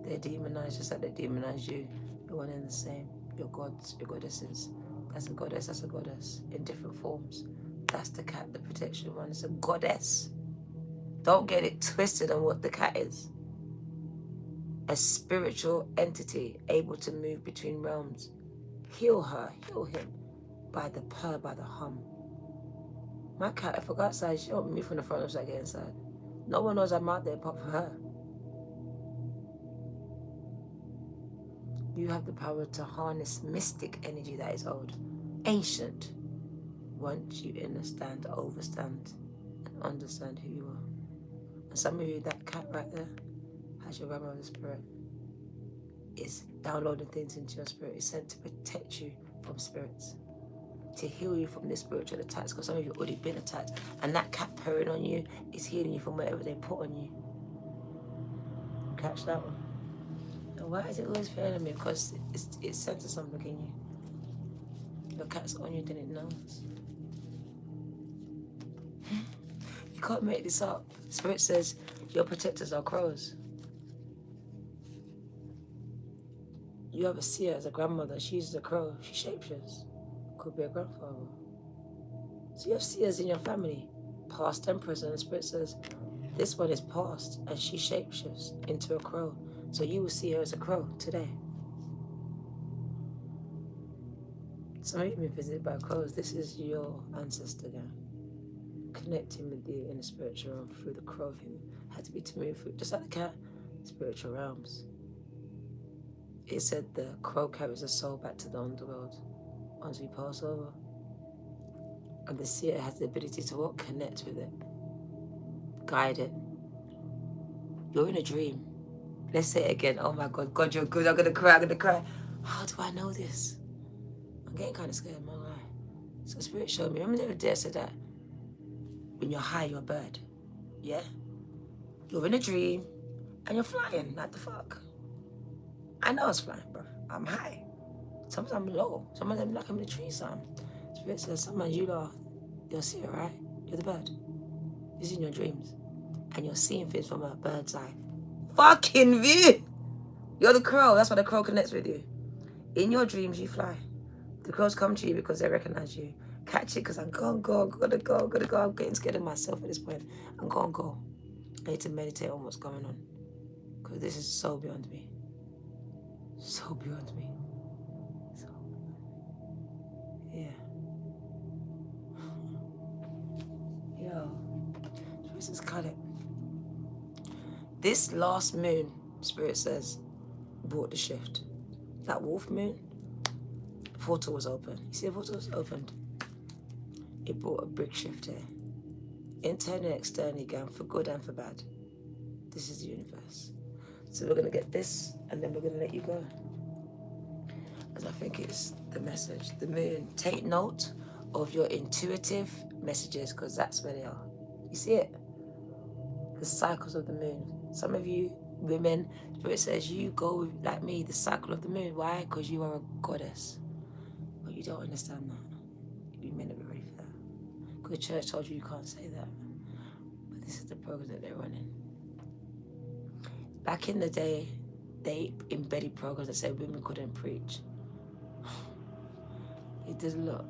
They're demonized just like they demonize you. You're one and the same. You're gods, you're goddesses. That's a goddess in different forms. That's the cat, the protection one. It's a goddess. Don't get it twisted on what the cat is. A spiritual entity able to move between realms. Heal her, heal him by the purr, by the hum. My cat, if I go outside, she don't move from the front as I get inside. No one knows I'm out there apart from her. You have the power to harness mystic energy that is old, ancient. Once you understand, overstand, and understand who you are. And some of you, that cat right there, has your grandmother's spirit. It's downloading things into your spirit. It's sent to protect you from spirits, to heal you from the spiritual attacks, because some of you have already been attacked. And that cat purring on you is healing you from whatever they put on you. Catch that one? And why is it always failing me? Because it senses something in you. Your cat's on you, then it knows. You can't make this up. Spirit says your protectors are crows. You have a seer as a grandmother. She uses a crow. She shapeshifts. Could be a grandfather. So you have seers in your family, past and present. And Spirit says this one is past, and she shapeshifts into a crow. So you will see her as a crow today. Some of you have been visited by crows. This is your ancestor again, connecting with you in the spiritual realm through the crow who had to be to move through, just like the cat, spiritual realms. It said the crow carries the soul back to the underworld once we pass over. And the seer has the ability to what? Connect with it. Guide it. You're in a dream. Let's say it again. Oh my God, God, you're good. I'm gonna cry. How do I know this? I'm getting kind of scared, I'm not gonna lie. So Spirit showed me. Remember the other day I said that when you're high, you're a bird. Yeah? You're in a dream and you're flying. Like the fuck? I know I was flying, bro. I'm high. Sometimes I'm low. Sometimes I'm like I'm in a tree, son. Spirit says, sometimes you're seer, right? You're the bird. This is in your dreams. And you're seeing things from a bird's eye fucking view. You're the crow. That's why the crow connects with you. In your dreams, you fly. The crows come to you because they recognize you. Catch it because I'm gotta go. I'm getting scared of myself at this point. I'm gonna go. I need to meditate on what's going on. Because this is so beyond me. So beyond me. So, yeah. Yo. This is cut it. This last moon, Spirit says, brought the shift. That wolf moon, the portal was open. You see the portal was opened? It brought a big shift here. Internally and externally, again, for good and for bad. This is the universe. So we're going to get this, and then we're going to let you go. Because I think it's the message. The moon, take note of your intuitive messages, because that's where they are. You see it? The cycles of the moon. Some of you women, Spirit says you go like me, the cycle of the moon. Why? Because you are a goddess. But you don't understand that. You may not be ready for that. Because the church told you can't say that. But this is the program that they're running. Back in the day, they embedded programs that said women couldn't preach. It does a lot.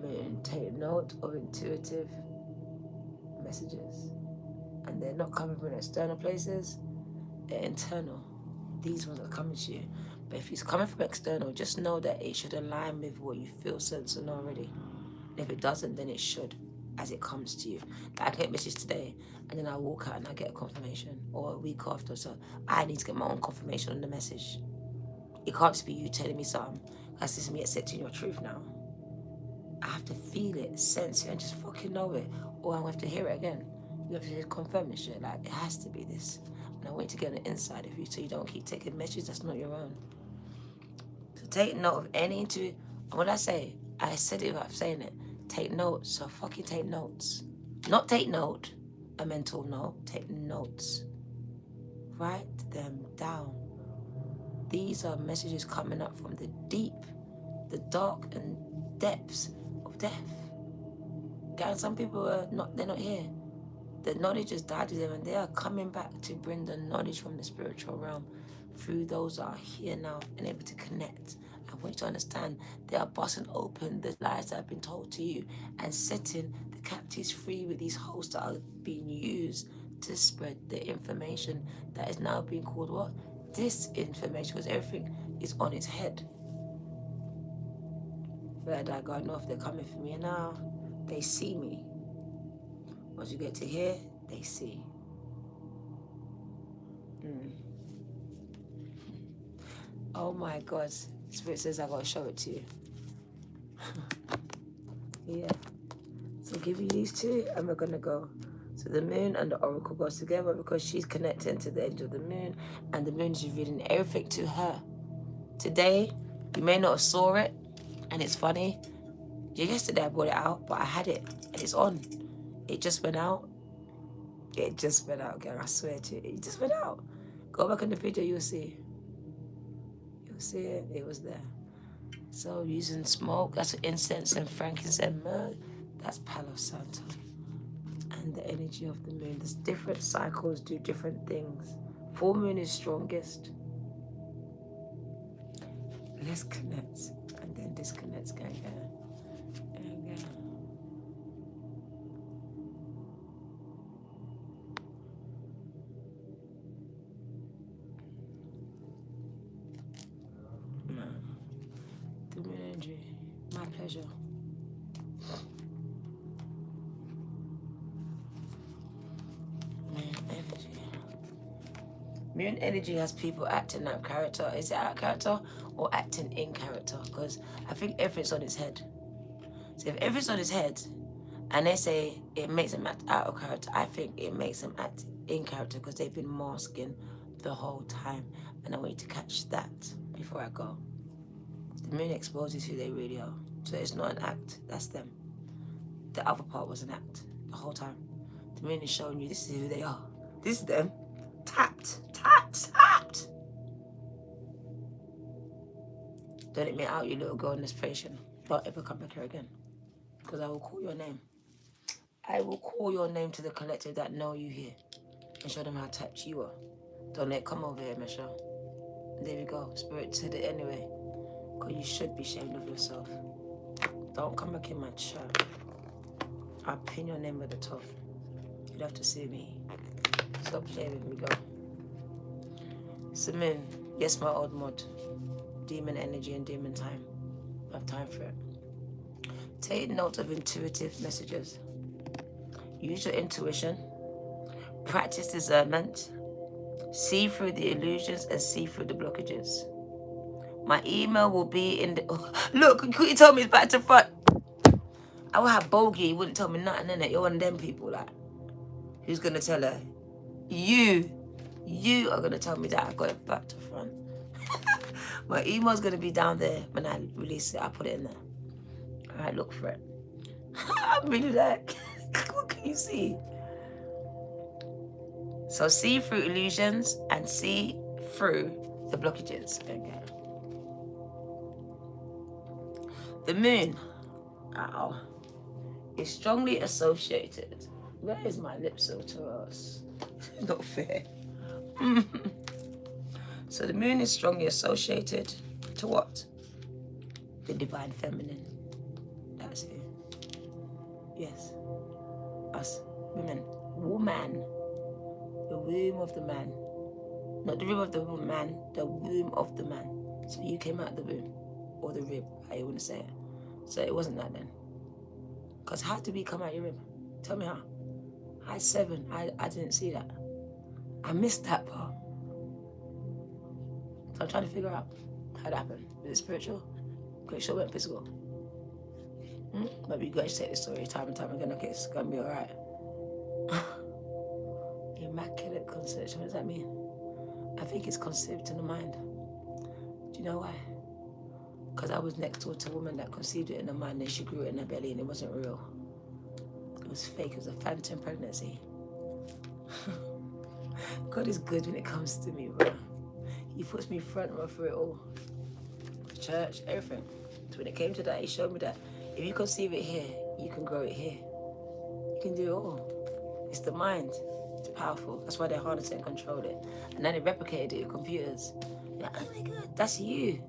Moon, take note of intuitive messages. And they're not coming from external places, they're internal. These ones are coming to you. But if it's coming from external, just know that it should align with what you feel, sense, and already. And if it doesn't, then it should, as it comes to you. Like I get a message today, and then I walk out and I get a confirmation, or a week after. So I need to get my own confirmation on the message. It can't just be you telling me something. That's just me accepting your truth now. I have to feel it, sense it, and just fucking know it. Or I have to hear it again. You have to just confirm this shit. Like, it has to be this. And I want you to get on the inside of you so you don't keep taking messages that's not your own. So take note of any and when I say, I said it without saying it, take notes. So fucking take notes. Not take note, a mental note. Take notes. Write them down. These are messages coming up from the deep, the dark and depths of death. Guys, some people they're not here. The knowledge has died with them, and they are coming back to bring the knowledge from the spiritual realm through those that are here now and able to connect. I want you to understand they are busting open the lies that have been told to you and setting the captives free with these hosts that are being used to spread the information that is now being called what? Disinformation, because everything is on its head. Third eye God know if they're coming for me now. They see me. Once you get to here, they see. Oh my God. Spirit says I gotta show it to you. Yeah. So I'll give you these two and we're gonna go. So the moon and the oracle goes together because she's connecting to the edge of the moon and the moon is revealing everything to her. Today, you may not have saw it, and it's funny. Yesterday I brought it out, but I had it and it's on. It just went out. It just went out, gang. I swear to you. It just went out. Go back in the video, you'll see. You'll see it. It was there. So using smoke, that's incense and frankincense and myrrh. That's Palo Santo. And the energy of the moon. There's different cycles do different things. Full moon is strongest. Let's connect. And then disconnect, gang. The moon energy. My pleasure. Moon energy has people acting out character. Is it out character or acting in character? Because I think everything's on its head. So if everything's on its head and they say it makes them act out of character, I think it makes them act in character because they've been masking the whole time. And I want you to catch that before I go. The moon exposes who they really are. So it's not an act, that's them. The other part was an act the whole time. The moon is showing you this is who they are. This is them. Tapped. Don't let me out, you little girl in this patient. Don't ever come back here again. Because I will call your name. I will call your name to the collective that know you here. And show them how tapped you are. Don't let it come over here, Michelle. There we go. Spirit said it anyway. Because you should be ashamed of yourself. Don't come back in my chat. I'll pin your name at the top. You'd have to see me. Stop playing with me, go. Moon, yes, my old mod. Demon energy and demon time. I have time for it. Take note of intuitive messages. Use your intuition. Practice discernment. See through the illusions and see through the blockages. My email will be in the... Oh, look, you told me it's back to front. I would have bogey. You wouldn't tell me nothing, innit? You're one of them people, like, who's going to tell her? You are going to tell me that I got it back to front. My email's going to be down there when I release it. I'll put it in there. All right, look for it. I'm really like, what can you see? So see through illusions and see through the blockages. Okay. The moon, is strongly associated. Where is my lip filter? Not fair. So the moon is strongly associated to what? The divine feminine. That's it. Yes. Us, women. Woman. The womb of the man. Not the womb of the woman, the womb of the man. So you came out the womb, or the rib, how you want to say it. So it wasn't that then. Because how did we come out your rib? Tell me how. I 7, I didn't see that. I missed that part. So I'm trying to figure out how that happened. Was it spiritual? Pretty sure it went physical. Maybe you guys say this story time and time again. Okay, it's gonna be alright. Immaculate conception, what does that mean? I think it's conceived in the mind. Do you know why? Because I was next door to a woman that conceived it in her mind and she grew it in her belly and it wasn't real. It was fake, it was a phantom pregnancy. God is good when it comes to me, bro. He puts me front row for it all. Church, everything. So when it came to that, he showed me that if you conceive it here, you can grow it here. You can do it all. It's the mind. It's powerful. That's why they harnessed it and controlled it. And then they replicated it with computers. You're like, oh my God, that's you.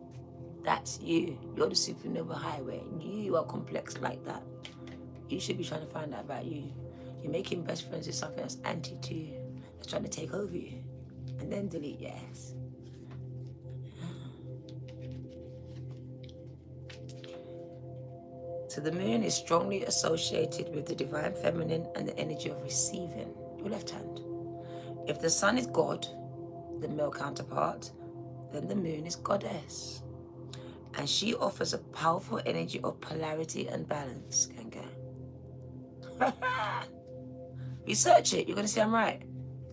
That's you. You're the supernova highway. You are complex like that. You should be trying to find out about you. You're making best friends with something that's anti to you. That's trying to take over you. And then delete your ass. So the moon is strongly associated with the divine feminine and the energy of receiving, your left hand. If the sun is God, the male counterpart, then the moon is goddess. And she offers a powerful energy of polarity and balance. Research it, you're going to see I'm right.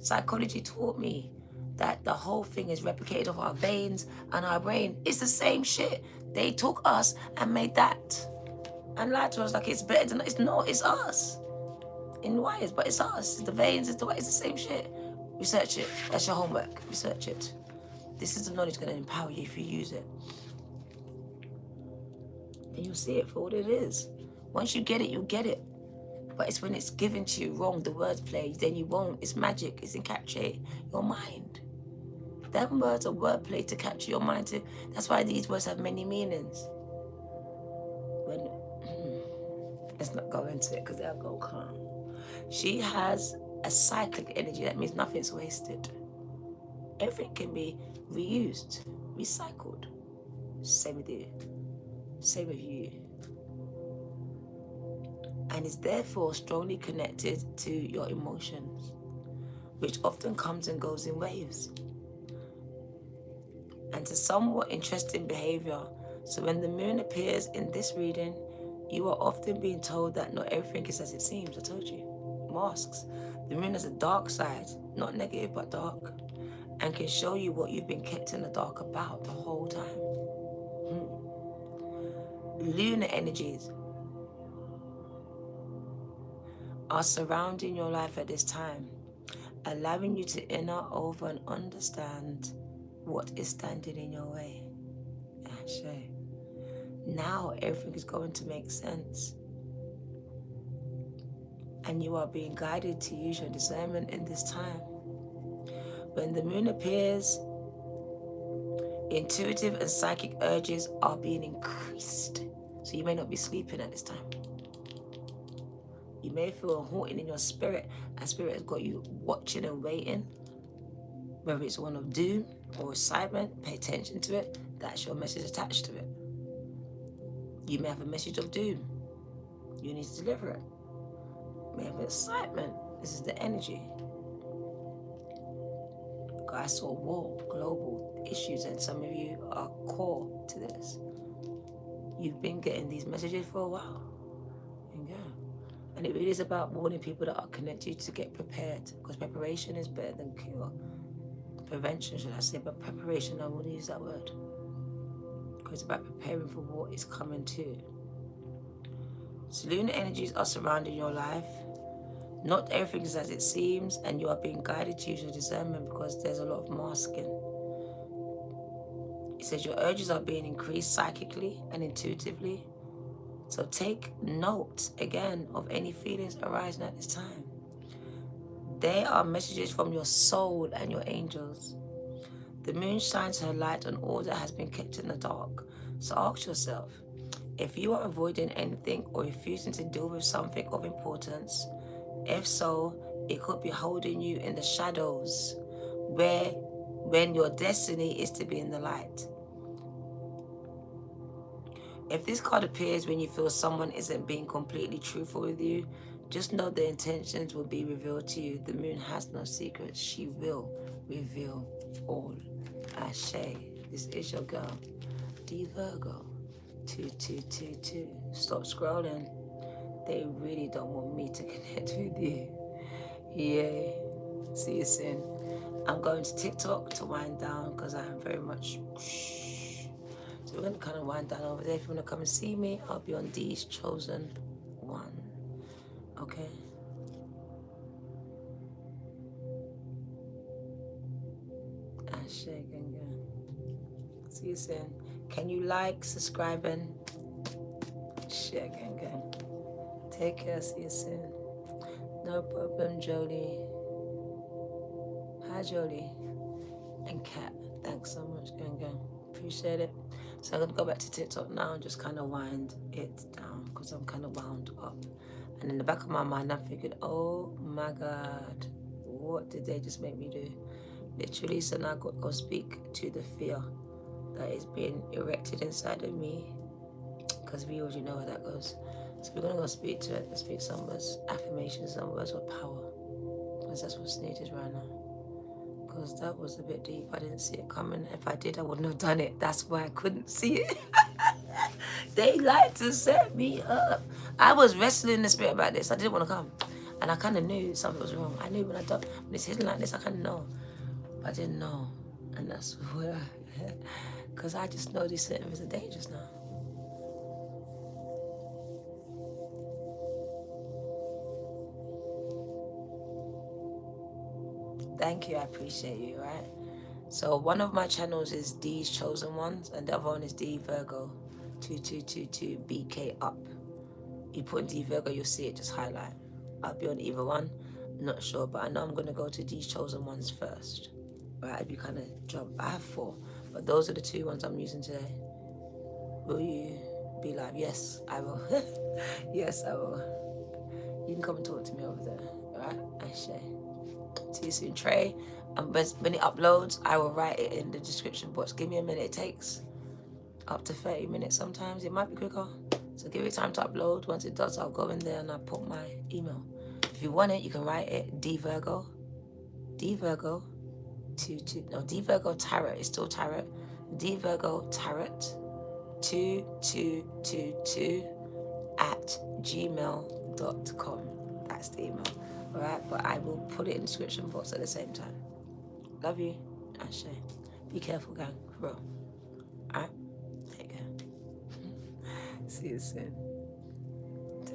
Psychology taught me that the whole thing is replicated of our veins and our brain. It's the same shit. They took us and made that. And lied to us like it's better than, it's not, it's us. In wires, but it's us. It's the veins, it's the same shit. Research it. That's your homework. Research it. This is the knowledge going to empower you if you use it. And you'll see it for what it is. Once you get it, you'll get it. But it's when it's given to you wrong, the words play, then you won't. It's magic. It's encapsulate your mind. Them words are wordplay to capture your mind too. That's why these words have many meanings. Let's not go into it because they'll go calm. She has a cyclic energy. That means nothing's wasted. Everything can be reused, recycled. Same with you. Same with you. And is therefore strongly connected to your emotions, which often comes and goes in waves. And to somewhat interesting behavior. So when the moon appears in this reading, you are often being told that not everything is as it seems. I told you. Masks. The moon has a dark side, not negative but dark, and can show you what you've been kept in the dark about the whole time. Lunar energies are surrounding your life at this time, allowing you to inner over and understand what is standing in your way. Actually, now everything is going to make sense. And you are being guided to use your discernment in this time. When the moon appears, intuitive and psychic urges are being increased. So you may not be sleeping at this time. You may feel a haunting in your spirit, and spirit has got you watching and waiting. Whether it's one of doom or excitement, pay attention to it. That's your message attached to it. You may have a message of doom. You need to deliver it. You may have excitement. This is the energy. I saw war, global issues, and some of you are core to this. You've been getting these messages for a while. And it really is about warning people that are connected to get prepared, because preparation is better than cure. Prevention, should I say, but preparation, I won't use that word. Because it's about preparing for what is coming too. So lunar energies are surrounding your life. Not everything is as it seems, and you are being guided to use your discernment because there's a lot of masking. It says your urges are being increased psychically and intuitively. So take note, again, of any feelings arising at this time. They are messages from your soul and your angels. The moon shines her light on all that has been kept in the dark. So ask yourself, if you are avoiding anything or refusing to deal with something of importance, if so, it could be holding you in the shadows when your destiny is to be in the light. If this card appears when you feel someone isn't being completely truthful with you, just know the intentions will be revealed to you. The moon has no secrets. She will reveal all. Ashe. This is your girl, D Virgo. 2222. Stop scrolling. They really don't want me to connect with you. Yay. See you soon. I'm going to TikTok to wind down because I am very much... So we're going to kind of wind down over there. If you want to come and see me, I'll be on D's Chosen One. Okay? Ashe, gang. See you soon. Can you like, subscribe, and share, gang. Take care. See you soon. No problem, Jolie. Hi, Jolie. And Kat. Thanks so much, gang. Appreciate it. So I'm going to go back to TikTok now and just kind of wind it down because I'm kind of wound up. And in the back of my mind, I figured, oh my God, what did they just make me do? Literally, so now I got to go speak to the fear that is being erected inside of me, because we already know where that goes. So we're going to go speak to it and speak some words, affirmations, some words of power, because that's what's needed right now. Because that was a bit deep. I didn't see it coming. If I did, I wouldn't have done it. That's why I couldn't see it. They like to set me up. I was wrestling in the spirit about this. I didn't want to come. And I kind of knew something was wrong. I knew when it's hidden like this, I kind of know. But I didn't know. And that's where because I just know these certain things are dangerous now. Thank you, I appreciate you, right? So one of my channels is D's Chosen Ones, and the other one is D Virgo 2222 BK Up. You put in D Virgo, you'll see it just highlight. I'll be on either one, not sure, but I know I'm gonna go to D's Chosen Ones first. Right, if you kind of jump, I have 4, but those are the 2 ones I'm using today. Will you be live? Yes, I will. Yes, I will. You can come and talk to me over there, all right? Ashe. See you soon, Trey. And when it uploads, I will write it in the description box. Give me a minute. It takes up to 30 minutes sometimes. It might be quicker. So give it time to upload. Once it does, I'll go in there and I'll put my email. If you want it, you can write it D Virgo D Virgo Tarot. It's still Tarot. D Virgo Tarot 2222 at gmail.com. That's the email. Alright, but I will put it in the description box at the same time. Love you. Ashe. Be careful, gang. For real. Alright? Take care. See you soon.